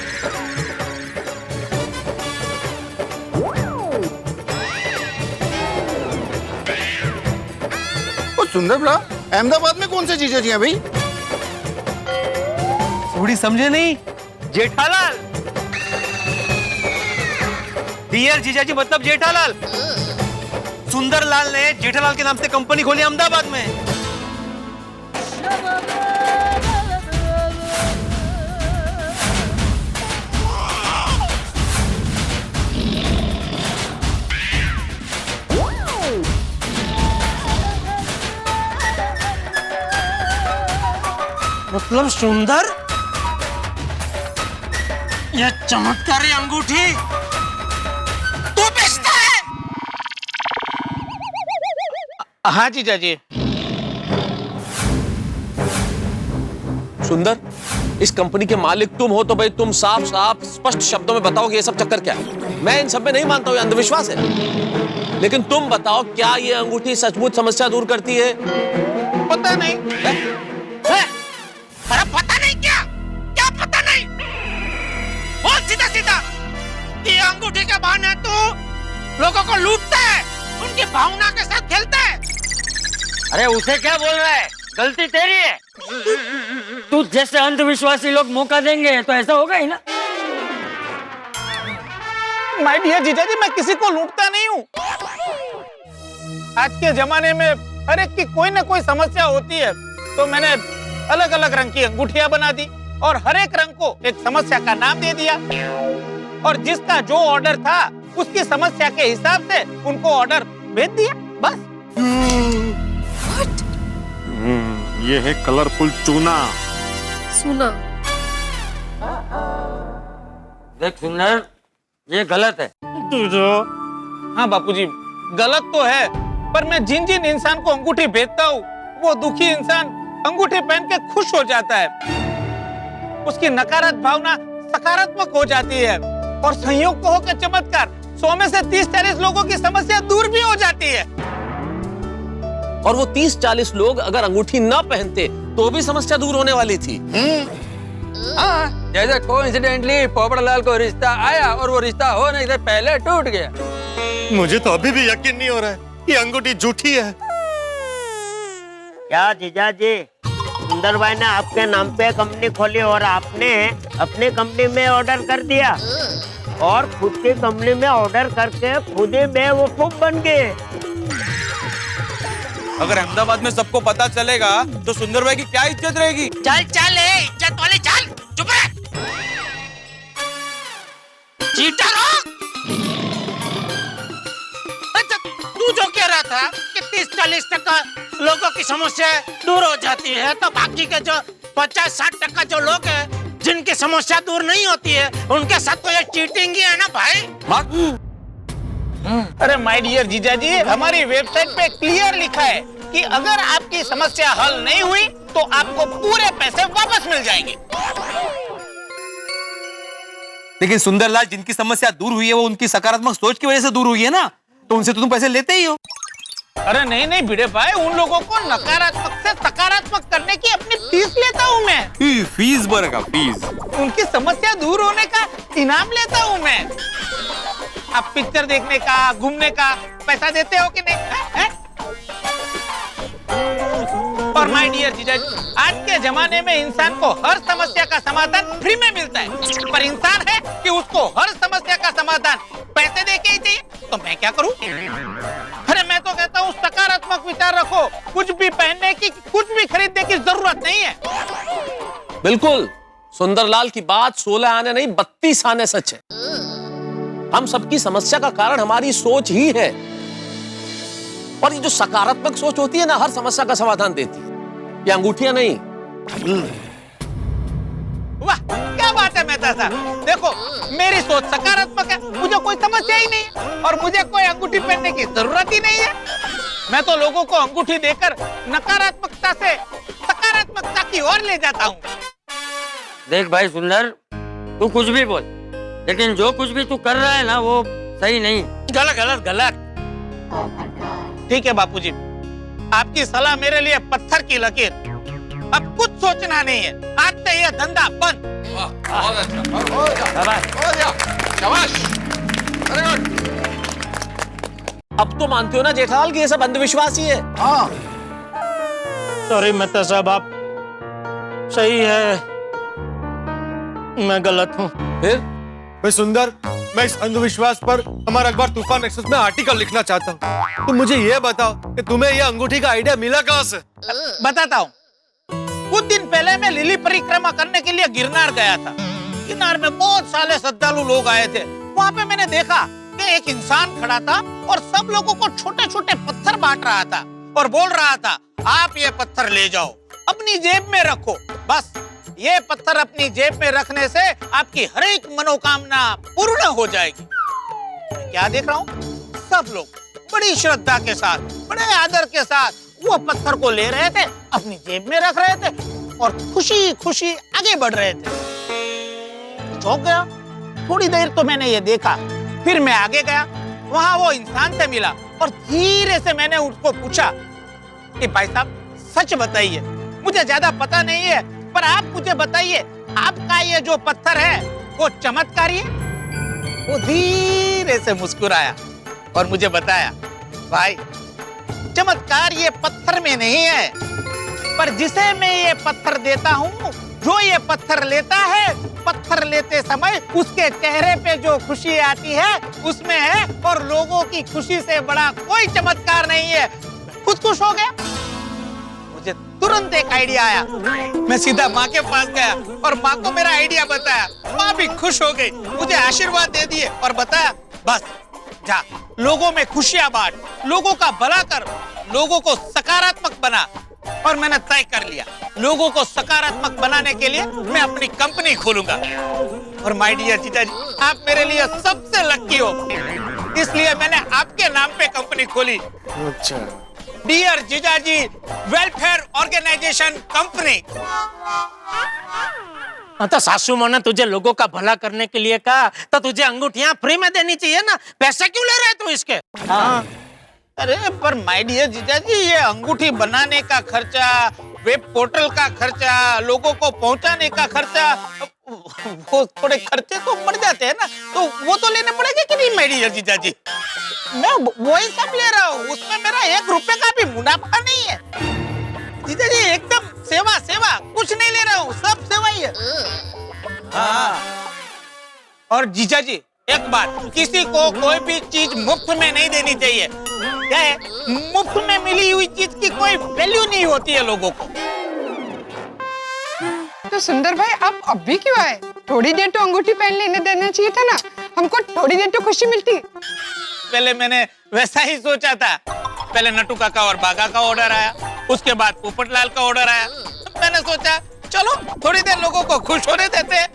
Speaker 13: सुंदर भला, अहमदाबाद में कौन से जीजा जी हैं भाई?
Speaker 2: थोड़ी समझे नहीं? जेठालाल, डियर जीजाजी मतलब जेठालाल। सुंदरलाल ने जेठालाल के नाम से कंपनी खोली अहमदाबाद में।
Speaker 3: मतलब सुंदर, यह चमत्कारी अंगूठी तू बेचता है?
Speaker 16: हाँ जीजा जी।
Speaker 7: सुंदर, इस कंपनी के मालिक तुम हो तो भाई तुम साफ साफ स्पष्ट शब्दों में बताओ कि ये सब चक्कर क्या है। मैं इन सब में नहीं मानता हूं, ये अंधविश्वास है, लेकिन तुम बताओ क्या ये अंगूठी सचमुच समस्या दूर करती है?
Speaker 16: पता नहीं।
Speaker 3: अरे पता नहीं क्या? क्या पता नहीं? बोल सीधा सीधा। ये अंगूठी के बहाने तू लोगों को लूटता है, उनकी भावना के साथ खेलता है।
Speaker 9: अरे उसे क्या बोल रहा है? गलती तेरी है। तू जैसे अंधविश्वासी लोग मौका देंगे तो ऐसा होगा ही ना।
Speaker 16: माय डियर जीजा जी, मैं किसी को लूटता नहीं हूँ। आज के जमाने में हर एक की कोई ना कोई समस्या होती है, तो मैंने अलग अलग रंग की अंगूठियां बना दी और हर एक रंग को एक समस्या का नाम दे दिया, और जिसका जो ऑर्डर था उसकी समस्या के हिसाब से उनको ऑर्डर भेज दिया, बस।
Speaker 8: ये है कलरफुल चूना।
Speaker 10: सुना?
Speaker 9: देख सुंदर, ये गलत है।
Speaker 16: हाँ बापूजी, गलत तो है, पर मैं जिन जिन इंसान को अंगूठी भेजता हूँ वो दुखी इंसान अंगूठी पहन के खुश हो जाता है, उसकी नकारात्मक भावना सकारात्मक हो जाती है, और संयोग को होकर चमत्कार 100 में से 30-40 लोगों की समस्या दूर भी हो जाती है।
Speaker 7: और वो 30-40 लोग अगर अंगूठी ना पहनते तो भी समस्या दूर होने वाली थी।
Speaker 5: जैसे कोइंसिडेंटली पोपटलाल को रिश्ता आया और वो रिश्ता होने से पहले टूट गया।
Speaker 2: मुझे तो अभी भी यकीन नहीं हो रहा है कि अंगूठी झूठी है।
Speaker 18: क्या जीजा जी, सुंदर भाई ने आपके नाम पे कंपनी खोली और आपने अपनी कंपनी में ऑर्डर कर दिया, और खुद की कंपनी में ऑर्डर करके खुद ही बेवकूफ बन गए।
Speaker 5: अगर अहमदाबाद में सबको पता चलेगा तो सुंदर भाई की क्या इज्जत रहेगी?
Speaker 3: चल चल, इज्जत वाले चल, चुप रह। चीटर हो? अच्छा, तू जो कह रहा था कि 30-40% लोगों की समस्या दूर हो जाती है, तो बाकी के जो 50-60% जो लोग हैं जिनकी समस्या दूर नहीं होती है, उनके साथ तो ये चीटिंग ही है ना भाई।
Speaker 16: अरे माय डियर जीजा जी, हमारी वेबसाइट पे क्लियर लिखा है कि अगर आपकी समस्या हल नहीं हुई तो आपको पूरे पैसे वापस मिल जाएंगे।
Speaker 5: लेकिन सुंदरलाल, जिनकी समस्या दूर हुई है वो उनकी सकारात्मक सोच की वजह से दूर हुई है ना, तो उनसे तो तुम पैसे लेते ही हो।
Speaker 16: अरे नहीं नहीं भिड़े भाई, उन लोगों को नकारात्मक से सकारात्मक करने की अपनी फीस लेता हूँ मैं।
Speaker 5: फीस भरेगा, फीस।
Speaker 16: उनकी समस्या दूर होने का इनाम लेता हूँ मैं। आप पिक्चर देखने का, घूमने का पैसा देते हो कि नहीं? है? और माय डियर जीजा जी, आज के जमाने में इंसान को हर समस्या का समाधान फ्री में मिलता है, पर इंसान है कि उसको हर समस्या का समाधान पैसे देके ही चाहिए। तो मैं क्या करूं? अरे मैं तो कहता हूँ सकारात्मक विचार रखो, कुछ भी पहनने की, कुछ भी खरीदने की जरूरत नहीं है।
Speaker 7: बिल्कुल, सुंदरलाल की बात 16 आने नहीं 32 आने सच है। हम सबकी समस्या का कारण हमारी सोच ही है, और ये जो सकारात्मक सोच होती है ना, हर समस्या का समाधान देती है। ये अंगूठियां नहीं।
Speaker 16: वाह, क्या बात है मेहता साहब। देखो, मेरी सोच सकारात्मक है, मुझे कोई समस्या ही नहीं है, और मुझे कोई अंगूठी पहनने की जरूरत ही नहीं है। मैं तो लोगों को अंगूठी देकर नकारात्मकता से सकारात्मकता की ओर ले जाता हूँ।
Speaker 9: देख भाई सुंदर, तू कुछ भी बोल, लेकिन जो कुछ भी तू कर रहा है ना वो सही नहीं।
Speaker 16: गलत गलत गलत। ठीक है बापूजी, आपकी सलाह मेरे लिए पत्थर की लकीर। अब कुछ सोचना नहीं है, आज से यह धंधा बंद।
Speaker 7: अब तो मानते हो ना जेठालाल कि ये सब अंधविश्वास ही है?
Speaker 13: हाँ।
Speaker 17: सॉरी मेहता साहब, आप सही है,
Speaker 3: मैं गलत हूँ।
Speaker 7: फिर
Speaker 2: भाई सुंदर, मैं इस अंधविश्वास पर हमारा अखबार तूफान एक्सप्रेस में आर्टिकल लिखना चाहता हूँ। तुम मुझे ये बताओ कि तुम्हें ये अंगूठी का आइडिया मिला कहाँ से?
Speaker 16: बताता हूँ। कुछ दिन पहले मैं लिली परिक्रमा करने के लिए गिरनार गया था। गिरनार में बहुत सारे श्रद्धालु लोग आए थे। वहाँ पे मैंने देखा कि एक इंसान खड़ा था और सब लोगों को छोटे छोटे पत्थर बांट रहा था और बोल रहा था, आप ये पत्थर ले जाओ, अपनी जेब में रखो। बस ये पत्थर अपनी जेब में रखने से आपकी हर एक मनोकामना पूर्ण हो जाएगी। मैं क्या देख रहा हूँ, सब लोग बड़ी श्रद्धा के साथ, बड़े आदर के साथ वो पत्थर को ले रहे थे, अपनी जेब में रख रहे थे और खुशी खुशी आगे बढ़ रहे थे। चौंक गया। थोड़ी देर तो मैंने ये देखा, फिर मैं आगे गया, वहां वो इंसान से मिला और धीरे से मैंने उसको पूछा कि भाई साहब सच बताइए, मुझे ज्यादा पता नहीं है, पर आप मुझे बताइए, आपका ये जो पत्थर है वो चमत्कारी है? वो धीरे से मुस्कुराया और मुझे बताया, भाई चमत्कार ये पत्थर में नहीं है, पर जिसे मैं ये पत्थर देता हूँ, जो ये पत्थर लेता है, पत्थर लेते समय उसके चेहरे पे जो खुशी आती है उसमें है, और लोगों की खुशी से बड़ा कोई चमत्कार नहीं है। खुद खुश हो गया। मुझे तुरंत एक आइडिया आया। मैं सीधा माँ के पास गया और माँ को मेरा आइडिया बताया। माँ भी खुश हो गई, मुझे आशीर्वाद दे दिए और बताया, बस जा लोगों में खुशियां बांट, लोगों का भला कर, लोगों को सकारात्मक बना। और मैंने तय कर लिया, लोगों को सकारात्मक बनाने के लिए मैं अपनी कंपनी खोलूंगा। और माय डियर जीजा जी, आप मेरे लिए सबसे लकी हो, इसलिए मैंने आपके नाम पे कंपनी खोली।
Speaker 2: अच्छा।
Speaker 16: डियर जीजा जी वेलफेयर ऑर्गेनाइजेशन कंपनी।
Speaker 3: हाँ तो सासू माँ ने तुझे लोगों का भला करने के लिए कहा, तो तुझे अंगूठियां फ्री में देनी चाहिए ना, पैसे क्यों ले रहे तू इसके?
Speaker 16: हाँ। अरे पर माय डियर जीजा जी, ये अंगूठी बनाने का खर्चा, वेब पोर्टल का खर्चा, लोगों को पहुंचाने का खर्चा, वो थोड़े खर्चे तो बढ़ जाते हैं ना, तो वो तो लेने पड़ेंगे कि नहीं माय डियर जीजा जी? मैं वही सब ले रहा हूँ, उसमें मेरा 1 रुपए का भी मुनाफा नहीं है जीजा जी। एकदम सेवा सेवा, कुछ नहीं ले रहा हूँ, सब सेवा ही है। हाँ। और जीजा जी एक बात, किसी को कोई भी चीज मुफ्त में नहीं देनी चाहिए। क्या है, मुफ्त में मिली हुई चीज की कोई वैल्यू नहीं होती है लोगों को।
Speaker 11: तो सुंदर भाई, आप अब भी क्यों आए? थोड़ी देर तो अंगूठी पहन लेने देना चाहिए था ना, हमको थोड़ी देर तो खुशी मिलती।
Speaker 16: पहले मैंने वैसा ही सोचा था। पहले नटू काका और बागा का ऑर्डर आया, उसके बाद पोपटलाल का ऑर्डर आया। मैंने सोचा चलो थोड़ी देर लोगों को खुश होने देते हैं।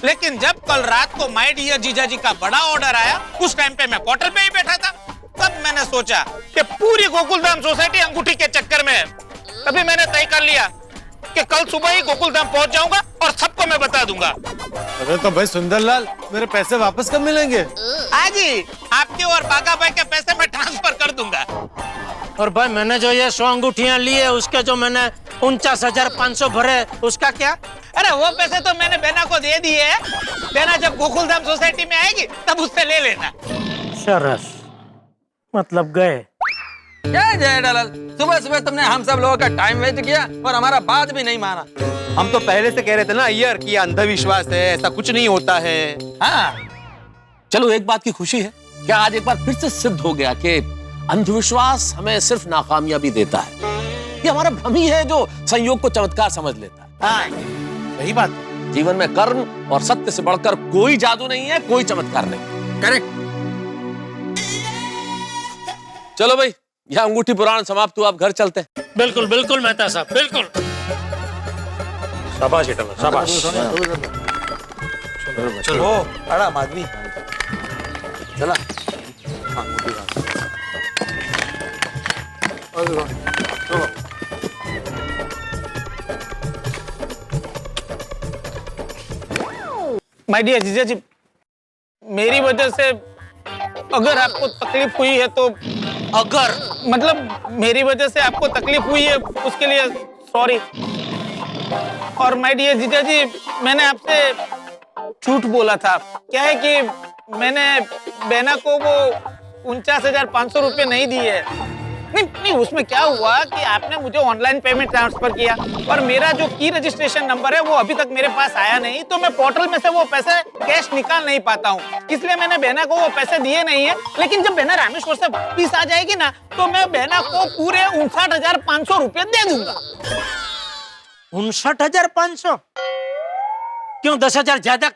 Speaker 16: लेकिन जब कल रात को माय डियर जीजा जी का बड़ा ऑर्डर आया, उस टाइम पे मैं क्वार्टर पे ही बैठा था। तब मैंने सोचा कि पूरी गोकुलधाम सोसाइटी अंगूठी के चक्कर में है। तभी मैंने तय कर लिया कि कल सुबह ही गोकुलधाम पहुंच जाऊंगा और सबको मैं बता दूंगा।
Speaker 2: अरे तो भाई सुंदरलाल, मेरे पैसे वापस कब मिलेंगे?
Speaker 16: आज ही आपके और बागा भाई के पैसे मैं ट्रांसफर कर दूंगा।
Speaker 3: और भाई मैंने जो ये 100 अंगूठियां ली है, उसके जो मैंने 49,500 भरे, उसका क्या?
Speaker 16: अरे वो पैसे तो मैंने बेना को दे दिए हैं। बेना जब गोकुलधाम सोसाइटी में आएगी तब उससे ले लेना।
Speaker 3: सरस, मतलब गए।
Speaker 5: जय जेठालाल, सुबह सुबह तुमने हम सब लोगों का टाइम वेस्ट किया और हमारा बात भी नहीं माना।
Speaker 15: हम तो पहले से कह रहे थे ना अय्यर कि अंधविश्वास है, ऐसा कुछ नहीं होता है।
Speaker 7: हाँ। चलो एक बात की खुशी है, क्या आज एक बार फिर से सिद्ध हो गया कि अंधविश्वास हमें सिर्फ नाकामयाबी देता है। ये हमारा भ्रम ही है जो संयोग को चमत्कार समझ लेता है।
Speaker 16: हाँ,
Speaker 7: सही बात है। जीवन में कर्म और सत्य से बढ़कर कोई जादू नहीं है, कोई चमत्कार नहीं।
Speaker 5: करेक्ट।
Speaker 7: चलो भाई, यह अंगूठी पुराण समाप्त हुआ, अब घर चलते हैं।
Speaker 3: बिल्कुल बिल्कुल मेहता साहब, बिल्कुल।
Speaker 8: शाबाश जेठालाल, शाबाश।
Speaker 15: चलो आराम आदमी चला।
Speaker 16: माय डियर जीजा जी, मेरी वजह से अगर आपको तकलीफ हुई है तो, अगर मतलब मेरी वजह से आपको तकलीफ हुई है उसके लिए सॉरी। और माय डियर जीजा जी, मैंने आपसे झूठ बोला था। क्या है कि मैंने बेना को वो 49,500 रुपये नहीं दिए। नहीं उसमें क्या हुआ कि आपने मुझे ऑनलाइन पेमेंट ट्रांसफर किया और मेरा जो की रजिस्ट्रेशन नंबर है वो अभी तक मेरे पास आया नहीं, तो मैं पोर्टल में से वो पैसे कैश निकाल नहीं पाता हूँ, इसलिए मैंने बहना को वो पैसे दिए नहीं है। लेकिन जब बहना रामेश्वर से वापिस आ जाएगी ना तो मैं बहना को पूरे 59,500 रुपये दे दूंगा।
Speaker 3: 59,500? क्यों 10,000 ज्यादा?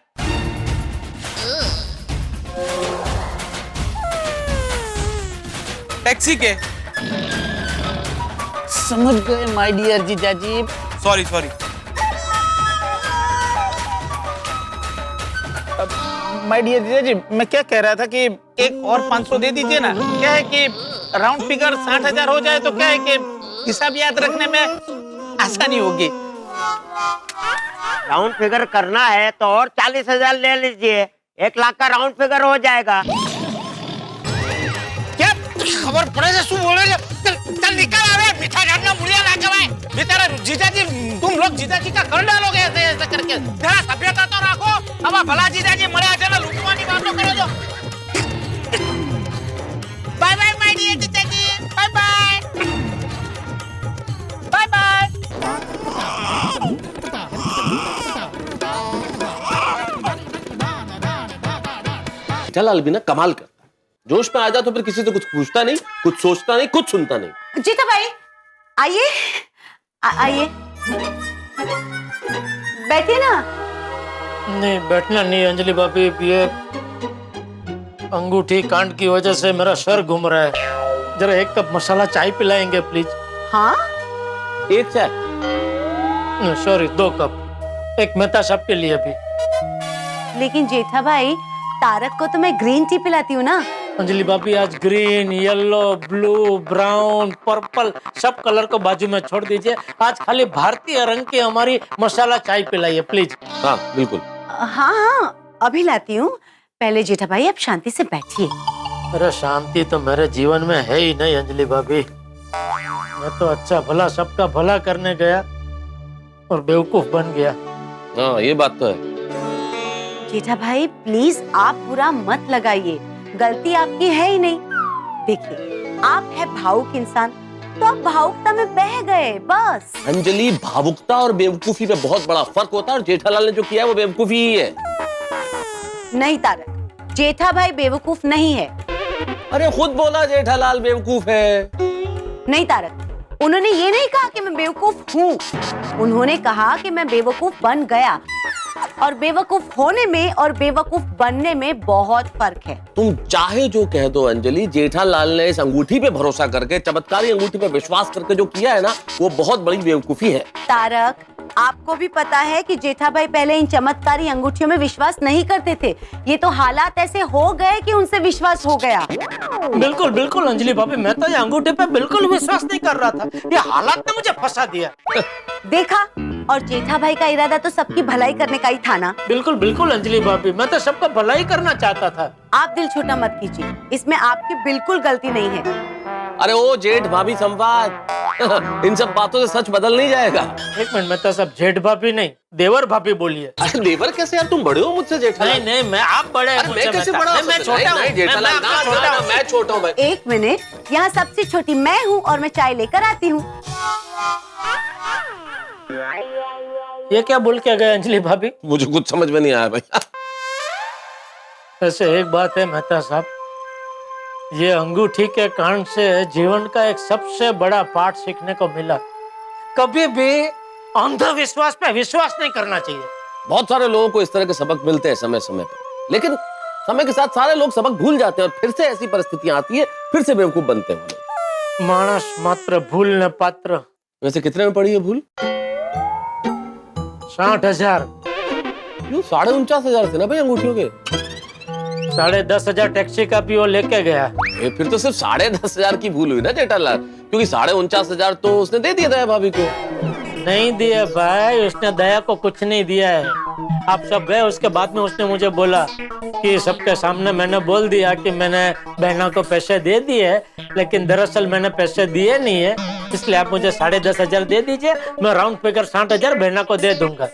Speaker 15: टैक्सी के
Speaker 16: समझ गए माय डियर जीजाजी।
Speaker 15: सॉरी
Speaker 16: माय डियर जीजाजी, मैं क्या कह रहा था कि एक और 500 दे दीजिए ना। क्या है कि राउंड फिगर 60,000 हो जाए तो क्या है कि हिसाब याद रखने में आसानी होगी।
Speaker 18: राउंड फिगर करना है तो और 40,000 ले लीजिए, 1 लाख का राउंड फिगर हो जाएगा।
Speaker 16: क्या खबर पड़े से शू बोले? चल निकल आ रहे मीठा झरना मुड़िया ना कमाए। बेचारा जीजाजी, तुम लोग जीजाजी का कर डालोगे ऐसे करके। जरा सभ्यता तो रखो। अब भला जीजाजी मरे आ जाना, लुटवानी बातों करो जो। बाय बाय माय डियर जीजाजी, bye bye bye bye.
Speaker 7: Jethalal भी ना कमाल करता है, जोश में आ जा तो फिर किसी से कुछ पूछता नहीं, कुछ सोचता नहीं, कुछ सुनता नहीं।
Speaker 6: जीता भाई आइए आइए, बैठिए ना।
Speaker 17: नहीं बैठना नहीं अंजलि भाभी, ये अंगूठी कांड की वजह से मेरा सर घूम रहा है। जरा 1 कप मसाला चाय पिलाएंगे प्लीज?
Speaker 6: हाँ
Speaker 7: 1 चाय?
Speaker 17: सॉरी 2 कप, 1 मेहता साहब के लिए भी।
Speaker 6: लेकिन जेठा भाई तारक को तो मैं ग्रीन टी पिलाती हूँ ना।
Speaker 17: अंजलि भाभी आज green, yellow, blue, brown, purple सब कलर को बाजू में छोड़ दीजिए। आज खाली भारतीय रंग की हमारी मसाला चाय पिलाइए प्लीज।
Speaker 7: हाँ बिल्कुल।
Speaker 6: हाँ अभी लाती हूँ। पहले जेठा भाई आप शांति से बैठिए।
Speaker 17: अरे शांति तो मेरे जीवन में है ही नहीं अंजलि भाभी। मैं तो अच्छा भला सबका भला करने गया और बेवकूफ बन गया।
Speaker 7: हाँ ये बात तो है।
Speaker 6: जेठा भाई प्लीज आप बुरा मत लगाइए, गलती आपकी है ही नहीं। देखिए आप है भावुक इंसान, तो आप भावुकता में बह गए बस।
Speaker 7: अंजलि भावुकता और बेवकूफी में बहुत बड़ा फर्क होता है और जेठालाल ने जो किया है वो बेवकूफी ही है।
Speaker 6: नहीं तारक, जेठा भाई बेवकूफ नहीं है।
Speaker 7: अरे खुद बोला जेठालाल बेवकूफ है।
Speaker 6: नहीं तारक, उन्होंने ये नहीं कहा कि मैं बेवकूफ हूँ, उन्होंने कहा कि मैं बेवकूफ बन गया। और बेवकूफ होने में और बेवकूफ बनने में बहुत फर्क है।
Speaker 7: तुम चाहे जो कह दो अंजलि, जेठालाल ने इस अंगूठी पे भरोसा करके, चमत्कारी अंगूठी पे विश्वास करके जो किया है ना, वो बहुत बड़ी बेवकूफी है।
Speaker 6: तारक आपको भी पता है कि जेठा भाई पहले इन चमत्कारी अंगूठियों में विश्वास नहीं करते थे। ये तो हालात ऐसे हो गए कि उनसे विश्वास हो गया।
Speaker 17: बिल्कुल बिल्कुल अंजलि भाभी, मैं तो ये अंगूठे पे बिल्कुल विश्वास नहीं कर रहा था। ये हालात ने मुझे फंसा दिया।
Speaker 6: देखा, और जेठा भाई का इरादा तो सबकी भलाई करने का ही था ना।
Speaker 17: बिल्कुल बिल्कुल अंजलि भाभी, मैं तो सबका भलाई करना चाहता था।
Speaker 6: आप दिल छोटा मत कीजिए, इसमें आपकी बिल्कुल गलती नहीं है।
Speaker 7: अरे ओ जेठ भाभी संवाद इन सब बातों से सच बदल नहीं जाएगा।
Speaker 17: 1 मिनट, मैं तो सब जेठ भाभी नहीं देवर भाभी बोलिए।
Speaker 7: अरे देवर कैसे यार, तुम बड़े हो मुझसे जेठालाल।
Speaker 17: नहीं नहीं, मैं आप बड़े हैं।
Speaker 7: मैं कैसे बड़ा हूं?
Speaker 17: मैं छोटा हूं।
Speaker 7: जेठालाल मैं छोटा हूं भाई।
Speaker 6: 1 मिनट, यहाँ सबसे छोटी मैं हूँ और मैं चाय लेकर आती हूँ।
Speaker 17: ये क्या बोल के गए अंजलि भाभी?
Speaker 7: मुझे कुछ समझ में नहीं आया भाई।
Speaker 17: ऐसे एक बात है मेहता साहब, ये अंगूठी के कांड से जीवन का एक सबसे बड़ा पाठ सीखने को मिला। कभी भी अंधविश्वास पे विश्वास नहीं करना चाहिए।
Speaker 7: बहुत सारे लोगों को इस तरह के सबक मिलते हैं समय समय पर, लेकिन समय के साथ सारे लोग सबक भूल जाते हैं और फिर से ऐसी परिस्थितियां आती है, फिर से बेवकूफ बनते हैं।
Speaker 17: मानस मात्र भूलने पात्र।
Speaker 7: वैसे कितने में पड़ी है भूल?
Speaker 17: 60,000।
Speaker 7: 49,500 थे ना भाई अंगूठियों के।
Speaker 17: 10,500 टैक्सी का भी वो लेके गया।
Speaker 7: फिर तो सिर्फ 10,500 की भूल हुई ना जेठालाल, क्योंकि 49,500 तो उसने दे दिया दया भाभी को।
Speaker 17: नहीं दिया भाई, उसने दया को कुछ नहीं दिया है। आप सब गए, उसके बाद में उसने मुझे बोला कि सबके सामने मैंने बोल दिया कि मैंने बहना को पैसे दे दिए, लेकिन दरअसल मैंने पैसे दिए नहीं है, इसलिए आप मुझे 10,500 दे दीजिए, मैं राउंड फिगर 60,000 बहना को दे दूंगा।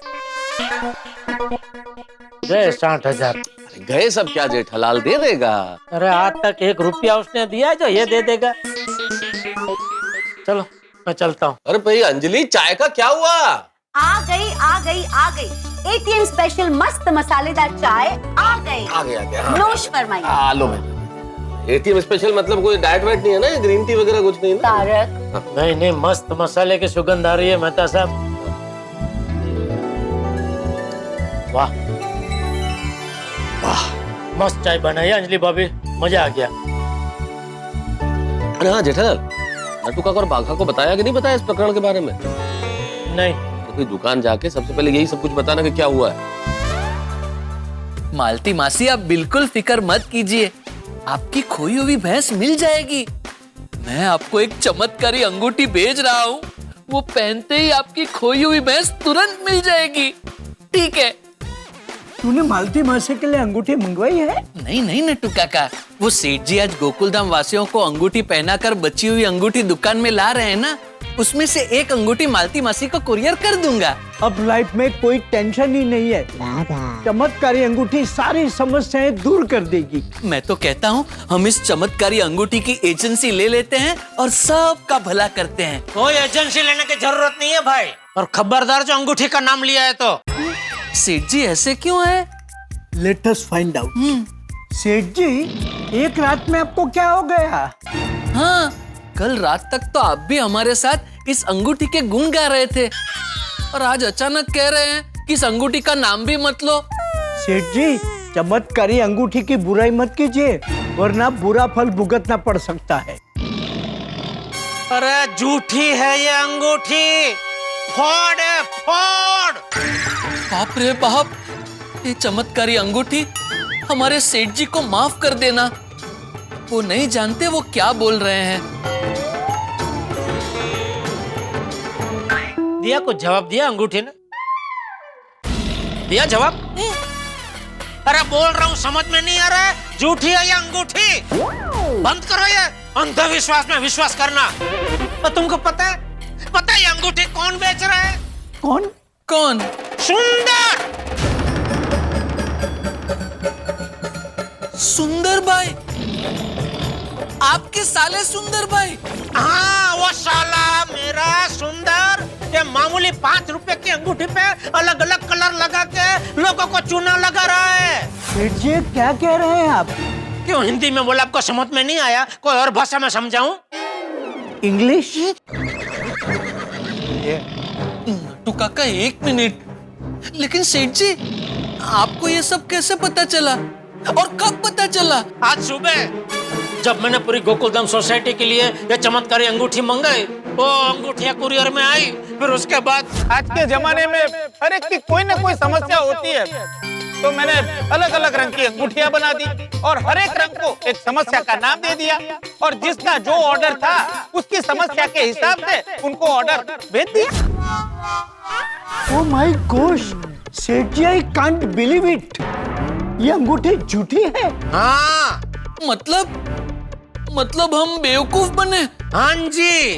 Speaker 17: गए 60,000।
Speaker 7: गए सब क्या जेठालाल दे देगा?
Speaker 17: अरे आज तक 1 रुपया उसने दिया जो ये दे देगा।
Speaker 3: चलो मैं चलता हूँ।
Speaker 7: अरे भाई अंजलि, चाय का क्या हुआ?
Speaker 6: आ गई एटीएम स्पेशल मस्त मसालेदार चाय आ गई।
Speaker 7: आ गया।
Speaker 6: नोश फरमाइए।
Speaker 7: लो मैं। एटीएम स्पेशल मतलब कोई डाइट वाइट नहीं है ना? ग्रीन टी वगैरह कुछ नहीं ना?
Speaker 6: तारक
Speaker 3: नहीं, मस्त मसाले की सुगंध आ रही है मेहता साहब। वाह मस्त चाय बनाई है अंजलि भाभी, मजा आ गया।
Speaker 7: अरे हाँ जेठालाल, नट्टू काका और बाघा को बताया कि नहीं बताया इस प्रकरण के बारे में?
Speaker 3: नहीं।
Speaker 7: तो कोई दुकान जाके सबसे पहले यही सब कुछ बताना कि क्या हुआ है।
Speaker 1: मालती मासी, आप बिल्कुल फिक्र मत कीजिए, आपकी खोई हुई भैंस मिल जाएगी। मैं आपको एक चमत्कारी अंगूठी भेज रहा हूँ, वो पहनते ही आपकी खोई हुई भैंस तुरंत मिल जाएगी। ठीक है?
Speaker 17: तूने मालती मासी के लिए अंगूठी मंगवाई है?
Speaker 1: नहीं नट्टू काका, वो सेठ जी आज गोकुलधाम वासियों को अंगूठी पहनाकर बची हुई अंगूठी दुकान में ला रहे हैं ना, उसमें से एक अंगूठी मालती मासी को कुरियर कर दूंगा।
Speaker 17: अब लाइफ में कोई टेंशन ही नहीं है। चमत्कारी अंगूठी सारी समस्याएं दूर कर देगी।
Speaker 1: मैं तो कहता हूँ हम इस चमत्कारी अंगूठी की एजेंसी ले लेते हैं और सबका भला करते हैं।
Speaker 3: कोई एजेंसी लेने की जरूरत नहीं है भाई, और खबरदार जो अंगूठी का नाम लिया है तो।
Speaker 1: सेठ जी ऐसे क्यों है?
Speaker 17: Let us find out. सेठ जी, एक रात में आपको क्या हो गया?
Speaker 1: हाँ, कल रात तक तो आप भी हमारे साथ इस अंगूठी के गुण गा रहे थे, और आज अचानक कह रहे हैं कि इस अंगूठी का नाम भी मत लो।
Speaker 17: सेठ जी, चमत्कारी अंगूठी की बुराई मत कीजिए, वरना बुरा फल भुगतना पड़ सकता है।
Speaker 3: अरे झूठी है ये अंगूठी, फोड़ है, फोड़।
Speaker 1: बाप रे बाप, ये चमत्कारी अंगूठी हमारे सेठ जी को माफ कर देना, वो नहीं जानते वो क्या बोल रहे हैं।
Speaker 3: दिया कुछ जवाब दिया अंगूठी ने? दिया जवाब? अरे बोल रहा हूँ, समझ में नहीं आ रहा है? झूठी है ये अंगूठी, बंद करो ये अंधविश्वास में विश्वास करना। तो तुमको पता है ये अंगूठी कौन बेच रहा है?
Speaker 1: कौन? सुंदर भाई, आपके साले सुंदर भाई?
Speaker 3: हाँ, वो साला मेरा सुंदर, ये मामूली 5 रुपए की अंगूठी पे अलग अलग कलर लगा के लोगों को चूना लगा रहा है।
Speaker 17: सेठ जी, क्या कह रहे हैं आप?
Speaker 3: क्यों हिंदी में बोला, आपको समझ में नहीं आया? कोई और भाषा में समझाऊं?
Speaker 17: इंग्लिश?
Speaker 1: नट्टू काका, एक मिनट, लेकिन सेठ जी आपको ये सब कैसे पता चला और कब पता चला?
Speaker 3: आज सुबह जब मैंने पूरी गोकुलधाम सोसाइटी के लिए ये चमत्कारी अंगूठी मंगाई, वो अंगूठियां कुरियर में आई, फिर उसके बाद
Speaker 16: आज के जमाने में हर एक की कोई ना कोई समस्या होती है, तो मैंने अलग अलग रंग की अंगूठियां बना दी और हर एक रंग को एक समस्या का नाम दे दिया, और जिसका जो ऑर्डर था उसकी समस्या के हिसाब से उनको ऑर्डर भेज दिया।
Speaker 17: ओह माय गॉड, सेठ जी, आई कांट बिलीव इट, ये अंगूठी झूठी है।
Speaker 3: हाँ,
Speaker 1: मतलब हम बेवकूफ बने?
Speaker 3: हाँ जी,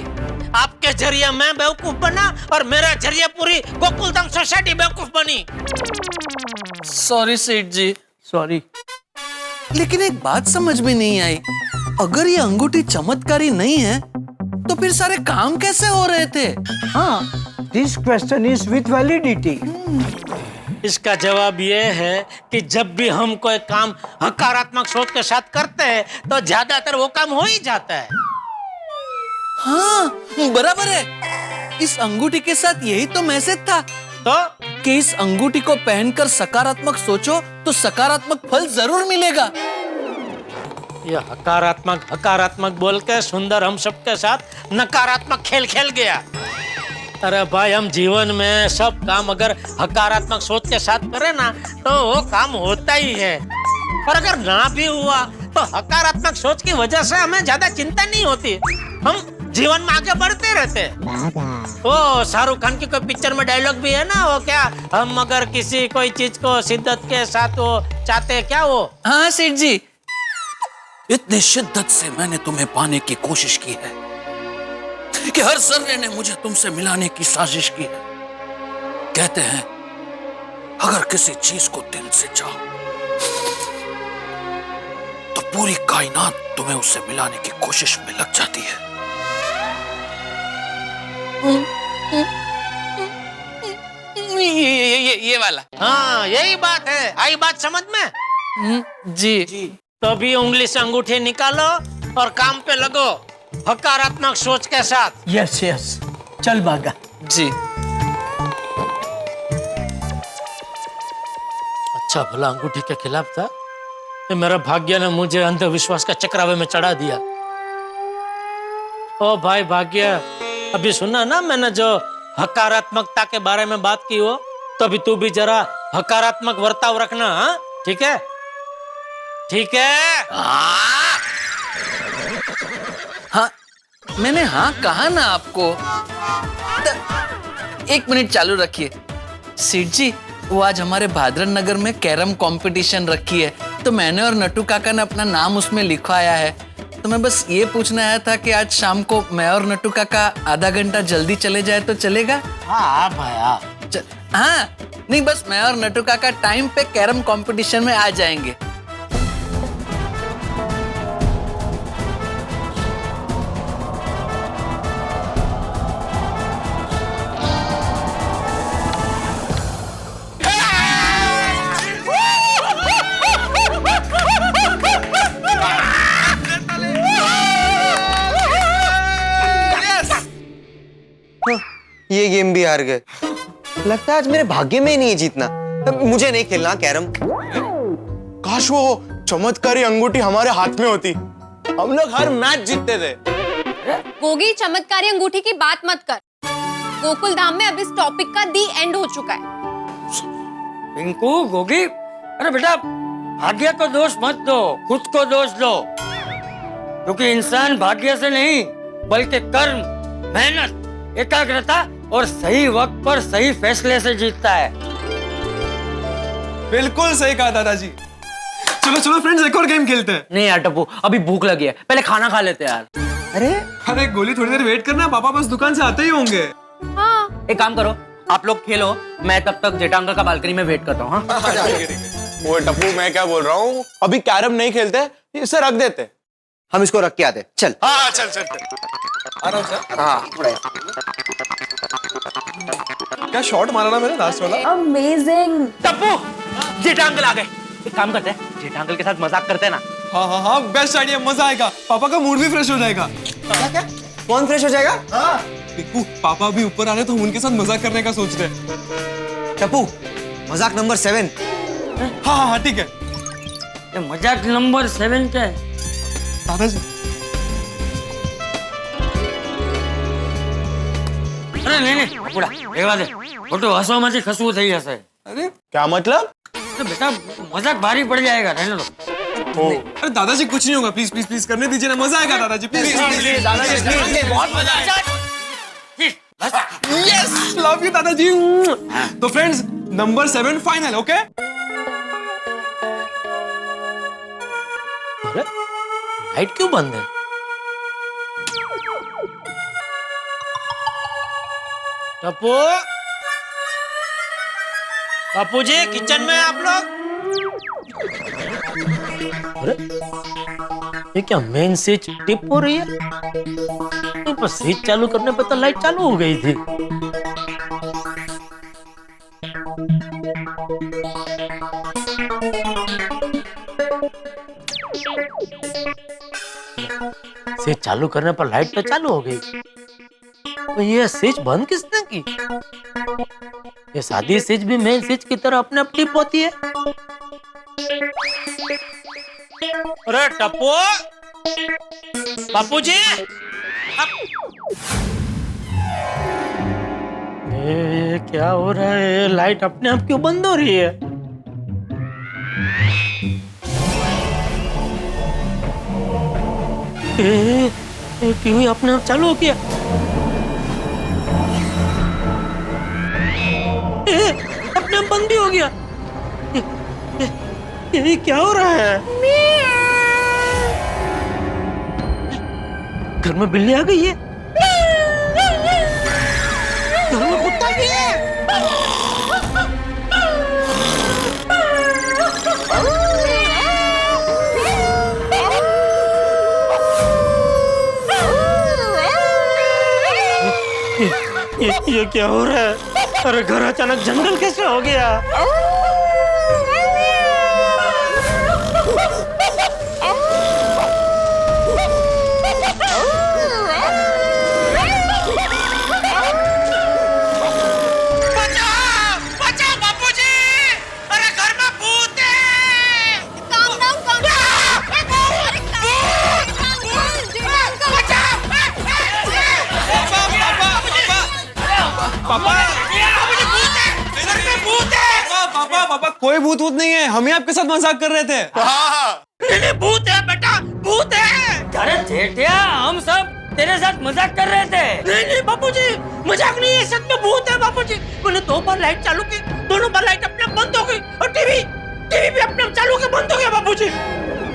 Speaker 3: आपके जरिए मैं बेवकूफ बना और मेरा जरिए पूरी गोकुलधाम सोसाइटी बेवकूफ बनी।
Speaker 1: सॉरी सेठ जी,
Speaker 17: सॉरी।
Speaker 1: लेकिन एक बात समझ में नहीं आई, अगर ये अंगूठी चमत्कारी नहीं है तो फिर सारे काम कैसे हो रहे थे?
Speaker 17: हाँ, this question is with validity.
Speaker 3: इसका जवाब ये है कि जब भी हम कोई काम हकारात्मक सोच के साथ करते हैं तो ज्यादातर वो काम हो ही जाता है।
Speaker 1: हाँ, बराबर है, इस अंगूठी के साथ यही तो मैसेज था,
Speaker 3: तो
Speaker 1: कि इस अंगूठी को पहनकर सकारात्मक सोचो तो सकारात्मक फल जरूर मिलेगा।
Speaker 3: ये हकारात्मक बोल के सुंदर हम सबके साथ नकारात्मक खेल खेल गया। अरे भाई, हम जीवन में सब काम अगर हकारात्मक सोच के साथ करें ना तो वो काम होता ही है, और अगर ना भी हुआ तो हकारात्मक सोच की वजह से हमें ज्यादा चिंता नहीं होती, हम जीवन में आगे बढ़ते रहते। वो शाहरुख खान की कोई पिक्चर में डायलॉग भी है ना, वो क्या, हम अगर किसी कोई चीज को शिद्दत के साथ वो चाहते हैं, क्या वो?
Speaker 1: हाँ सेठ जी, इतने शिद्दत से मैंने तुम्हें पाने की कोशिश की है कि हर जर्रे ने मुझे तुमसे मिलाने की साजिश की है। कहते हैं अगर किसी चीज को दिल से चाहो तो पूरी कायनात तुम्हें उससे मिलाने की कोशिश में लग जाती है। ये वाला।
Speaker 3: हाँ यही बात है, आई बात समझ में?
Speaker 1: जी।
Speaker 3: तो अभी उंगली से अंगूठी निकालो और काम पे लगो, हकारात्मक सोच के साथ।
Speaker 9: यस यस, चल भागा।
Speaker 1: जी।
Speaker 3: अच्छा भला अंगूठी के खिलाफ था, ये मेरा भाग्य ने मुझे अंधविश्वास का चक्रावे में चढ़ा दिया। ओ भाई भाग्य, अभी सुना ना मैंने जो हकारात्मकता के बारे में बात की हो, तो अभी तू भी जरा हकारात्मक वर्ताव रखना, हाँ? ठीक है? ठीक है?
Speaker 1: हाँ, मैंने हाँ कहा ना आपको। एक मिनट चालू रखिए। सेठ जी, वो आज हमारे भादरन नगर में कैरम कंपटीशन रखी है, तो मैंने और नटू काका ने अपना नाम उसमें लिखवाया है। तो मैं बस ये पूछना आया था कि आज शाम को मैं और नटू काका आधा घंटा जल्दी चले जाए तो चलेगा?
Speaker 3: हाँ भाया।
Speaker 1: हाँ, नहीं बस मैं और नटू काका टाइम पे कैरम कंपटीशन में आ जाएंगे।
Speaker 15: ये गेम भी हार गए। लगता है आज मेरे भाग्य में ही नहीं है जीतना। मुझे नहीं खेलना कैरम।
Speaker 2: काश वो चमत्कारी अंगूठी हमारे हाथ में होती, हम लोग हर मैच जीतते थे।
Speaker 10: गोगी, चमत्कारी अंगूठी की बात मत कर। गोकुल धाम में अब इस टॉपिक का दी एंड हो चुका है।
Speaker 9: पिंकू, गोगी, अरे बेटा भाग्य को दोष मत दो, खुद को दोष दो। क्योंकि इंसान भाग्य से नहीं बल्कि कर्म, मेहनत, एकाग्रता और सही वक्त पर सही फैसले से जीतता है।
Speaker 2: बिल्कुल सही कहा दादाजी। चलो चलो फ्रेंड्स, एक और गेम खेलते हैं।
Speaker 15: नहीं यार टप्पू, अभी भूख लगी है, पहले खाना खा लेते हैं यार।
Speaker 2: अरे गोली, थोड़ी देर वेट करना, पापा बस दुकान से आते ही होंगे।
Speaker 10: हाँ।
Speaker 15: एक काम करो, आप लोग खेलो, मैं तब तक जेठा अंकल का बालकनी में वेट करता हूँ।
Speaker 2: वो टप्पू, मैं क्या बोल रहा हूँ, अभी कैरम नहीं खेलते, इसे रख देते।
Speaker 15: हम इसको रख के आते। चल।
Speaker 2: हाँ चल चल आराम से।
Speaker 15: हाँ
Speaker 2: क्या शॉट मारा ना मैंने लास्ट वाला।
Speaker 10: अमेजिंग।
Speaker 15: टप्पू, जेठा अंकल आ गए। एक काम करते हैं, जेठा अंकल के साथ मजाक करते हैं ना।
Speaker 2: हाँ हाँ हाँ, बेस्ट आइडिया, मजा आएगा। पापा का मूड भी फ्रेश हो जाएगा।
Speaker 15: क्या? कौन फ्रेश हो जाएगा?
Speaker 2: हाँ। पिकू, पापा भी ऊपर आ रहे तो हम उनके साथ मजाक करने का सोच रहे हैं।
Speaker 15: टप्पू, मजाक नंबर 7।
Speaker 2: हाँ हाँ हाँ ठीक है।
Speaker 9: ये मजाक नंबर 7 क्या है?
Speaker 2: दादाजी।
Speaker 9: अरे नहीं बूढ़ा, रेवा दे, फोटो हंसवाમાંથી ખસવું થઈ જશે।
Speaker 2: अरे क्या मतलब?
Speaker 9: अरे बेटा मजाक भारी पड़ जाएगा, रहने दो।
Speaker 2: अरे दादाजी कुछ नहीं होगा, प्लीज प्लीज प्लीज करने दीजिए ना, मजा आएगा दादाजी, प्लीज प्लीज
Speaker 15: दादाजी प्लीज, बहुत मजा आएगा।
Speaker 2: यस, लव यू दादाजी। तो फ्रेंड्स, नंबर 7 फाइनल, ओके?
Speaker 3: अरे लाइट क्यों बंद है? टप्पू, बापू जी किचन में आप लोग? अरे ये क्या मेन स्विच टिप हो रही है? नहीं, पर स्विच चालू करने पर तो लाइट चालू हो गई थी। स्विच चालू करने पर लाइट तो चालू हो गई, तो ये स्विच बंद किसने की? ये सादी स्विच भी मेन स्विच की तरह अपने आप टिप होती है। अरे टप्पू, बापू जी, ये क्या हो रहा है? लाइट अपने आप क्यों बंद हो रही है? क्यों अपने आप चालू हो गया? अपने आप बंद भी हो गया। ये क्या हो रहा है? घर में बिल्ली आ गई है। घर में कुत्ता भी है। ये क्या हो रहा है? अरे घर अचानक जंगल कैसे हो गया?
Speaker 15: पापा कोई भूत वूत नहीं है, हम ही आपके साथ मजाक कर रहे थे।
Speaker 3: नहीं, भूत है बेटा, भूत है।
Speaker 9: अरे जेठिया, हम सब तेरे साथ मजाक कर रहे थे।
Speaker 3: नहीं बापूजी, मजाक नहीं है, सच में भूत है बापूजी। मैंने 2 बार लाइट चालू की, दोनों बार लाइट अपने बंद हो गई और टीवी भी अपने चालू के बंद हो गया बापूजी।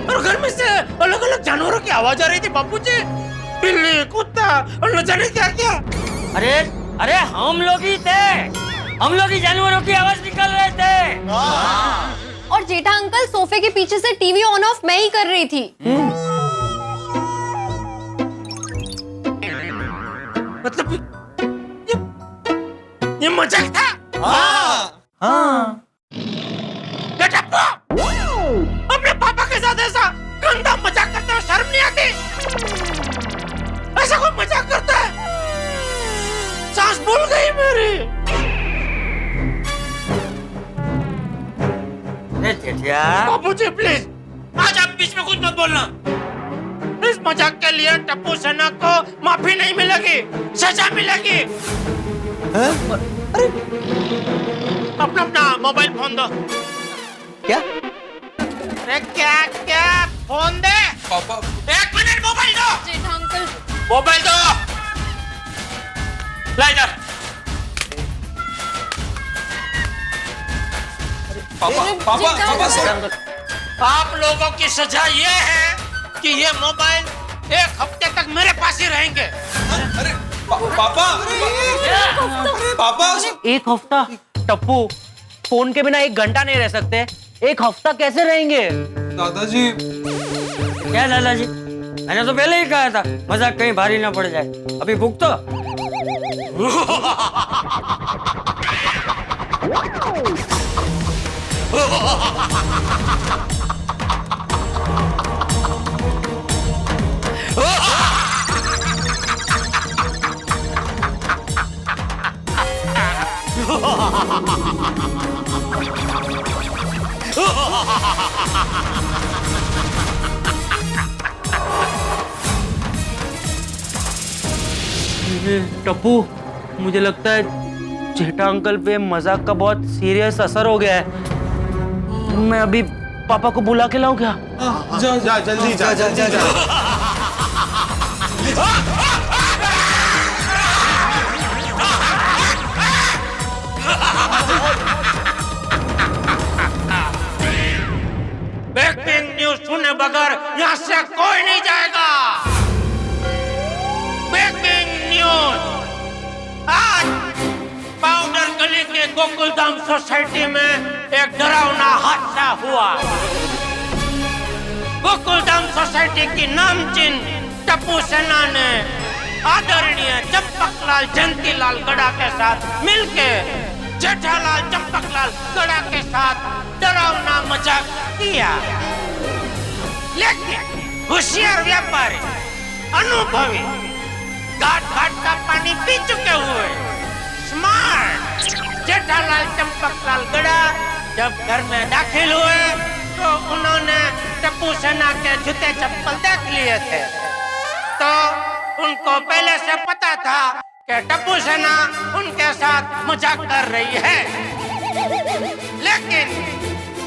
Speaker 3: और घर में से अलग अलग जानवरों की आवाज आ रही थी बापूजी, बिल्ली, कुत्ता और न जाने क्या क्या।
Speaker 9: अरे हम लोग ही थे, हम लोग ही जानवरों की आवाज निकाल रहे थे।
Speaker 10: और जेठा अंकल सोफे के पीछे से टीवी ऑन ऑफ मैं ही कर रही थी।
Speaker 3: मतलब ये मजाक था?
Speaker 15: हाँ।
Speaker 3: बेटा अपने पापा के साथ ऐसा गंदा मजाक करते हुए शर्म नहीं आती? ऐसा कोई मजाक करता है? सांस भूल गई मेरी। बाबूजी प्लीज, आज आप बीच में कुछ मत बोलना। इस मजाक के लिए टप्पू सेना को माफी नहीं मिलेगी, सजा मिलेगी।
Speaker 15: अरे
Speaker 3: अपना मोबाइल फोन दो।
Speaker 15: क्या?
Speaker 3: अरे क्या फोन दे। पापा 1 मिनट, मोबाइल दो।
Speaker 10: जेठा अंकल
Speaker 3: मोबाइल दो। ला इधर। पापा आप लोगों की सजा ये है कि ये मोबाइल 1 हफ्ते तक मेरे पास ही रहेंगे।
Speaker 15: अरे पापा
Speaker 19: 1 हफ्ता? टप्पू, फोन के बिना 1 घंटा नहीं रह सकते, 1 हफ्ता कैसे रहेंगे?
Speaker 15: दादाजी।
Speaker 9: क्या दादाजी? मैंने तो पहले ही कहा था मजाक कहीं भारी ना पड़ जाए। अभी भुगतो।
Speaker 19: टप्पू, मुझे लगता है जेठा अंकल पे मजाक का बहुत सीरियस असर हो गया है। मैं अभी पापा को बुला के लाऊं क्या?
Speaker 15: जा जल्दी जा।
Speaker 3: ब्रेकिंग न्यूज सुने बगैर यहाँ से कोई नहीं जाएगा। ब्रेकिंग न्यूज, आज पाउडर गली के गोकुलधाम सोसाइटी में एक डरावना हादसा हुआ। गोकुलधाम सोसाइटी की नामचीन टप्पू सेना ने आदरणीय चंपकलाल जयंतीलाल गड़ा के साथ मिलके जेठालाल चंपकलाल गड़ा के साथ डरावना मजाक किया। लेकिन होशियार व्यापारी, अनुभवी, घाट का पानी पी चुके हुए स्मार्ट जेठालाल चंपकलाल गड़ा जब घर में दाखिल हुए तो उन्होंने टप्पू सेना के जूते चप्पल देख लिए थे। तो उनको पहले से पता था कि टप्पू सेना उनके साथ मजाक कर रही है। लेकिन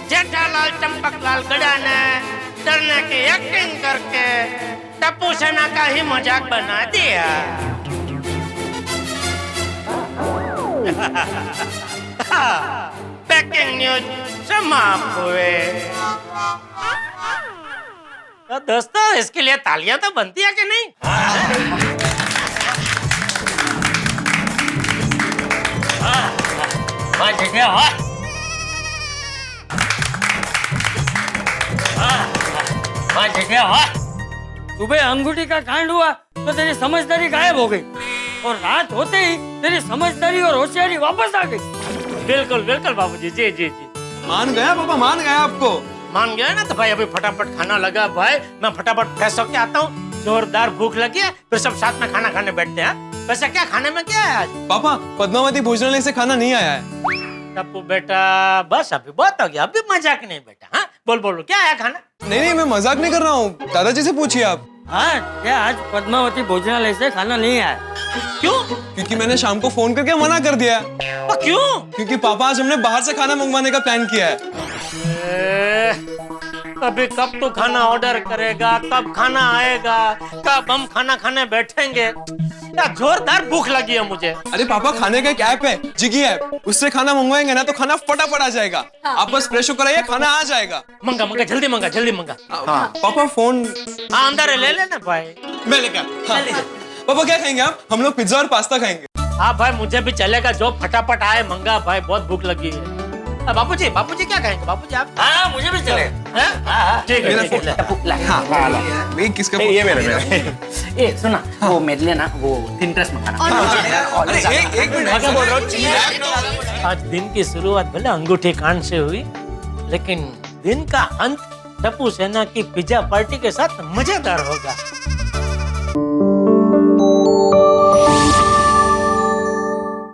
Speaker 3: जेठालाल चंपकलाल गड़ा ने डरने की एक्टिंग करके टप्पू सेना का ही मजाक बना दिया। ब्रेकिंग न्यूज समाप्त हुए। तो दोस्तों, इसके लिए तालियां तो बनती है कि नहीं?
Speaker 9: सुबह अंगूठी का कांड हुआ तो तेरी समझदारी गायब हो गई। और रात होते ही तेरी समझदारी और होशियारी वापस आ गई। बिल्कुल बिल्कुल बाबूजी, जी जी जी।
Speaker 15: मान गया पापा, मान गया आपको।
Speaker 9: मान गया ना, तो भाई अभी फटाफट खाना लगा भाई, मैं फटाफट फ्रेश होके आता हूँ। जोरदार भूख लगी है, फिर सब साथ में खाना खाने बैठते हैं। वैसे क्या खाने में क्या है आज?
Speaker 15: पापा पद्मावती भोजनालय से खाना नहीं आया है।
Speaker 9: टप्पू बेटा बस अभी बहुत हो गया, अभी मजाक नहीं बेटा। हाँ बोल बोलो क्या है खाना?
Speaker 15: नहीं मैं मजाक नहीं कर रहा हूँ, दादाजी से पूछिए आप।
Speaker 9: हाँ क्या आज पद्मावती भोजनालय से खाना नहीं आया? क्यों?
Speaker 15: क्योंकि मैंने शाम को फोन करके मना कर दिया।
Speaker 9: क्यों?
Speaker 15: क्योंकि पापा आज हमने बाहर से खाना मंगवाने का प्लान किया है।
Speaker 9: अभी कब तू खाना ऑर्डर करेगा, कब खाना आएगा, कब हम खाना खाने बैठेंगे? यार जोरदार भूख लगी है मुझे।
Speaker 15: अरे पापा खाने का एक ऐप है, जिगी ऐप, उससे खाना मंगवाएंगे ना तो खाना फटाफट आ जाएगा। आप बस फ्रेश होकर आइए, खाना आ जाएगा।
Speaker 9: मंगा मंगा जल्दी मंगा, जल्दी मंगा।
Speaker 15: हाँ पापा फोन।
Speaker 9: हाँ अंदर है, ले लेना भाई।
Speaker 15: मैं लेकर। हाँ। पापा क्या खाएंगे आप? हम लोग पिज्जा और पास्ता खाएंगे।
Speaker 9: हाँ भाई मुझे भी चलेगा, जो फटाफट आए मंगा भाई, बहुत भूख लगी है। बापूजी बापूजी क्या कहेंगे? बापूजी आप? हाँ मुझे भी चलेगा। ठीक है।
Speaker 15: किसका?
Speaker 16: ये मेरा। ए सुना, वो मेरे लिए ना वो थिन क्रस्ट मंगाना।
Speaker 15: एक मिनट बोल रहा हूँ।
Speaker 9: आज दिन की शुरुआत भले अंगूठी कांड से हुई, लेकिन दिन का अंत टप्पू सेना की पिज्जा पार्टी के साथ मजेदार होगा।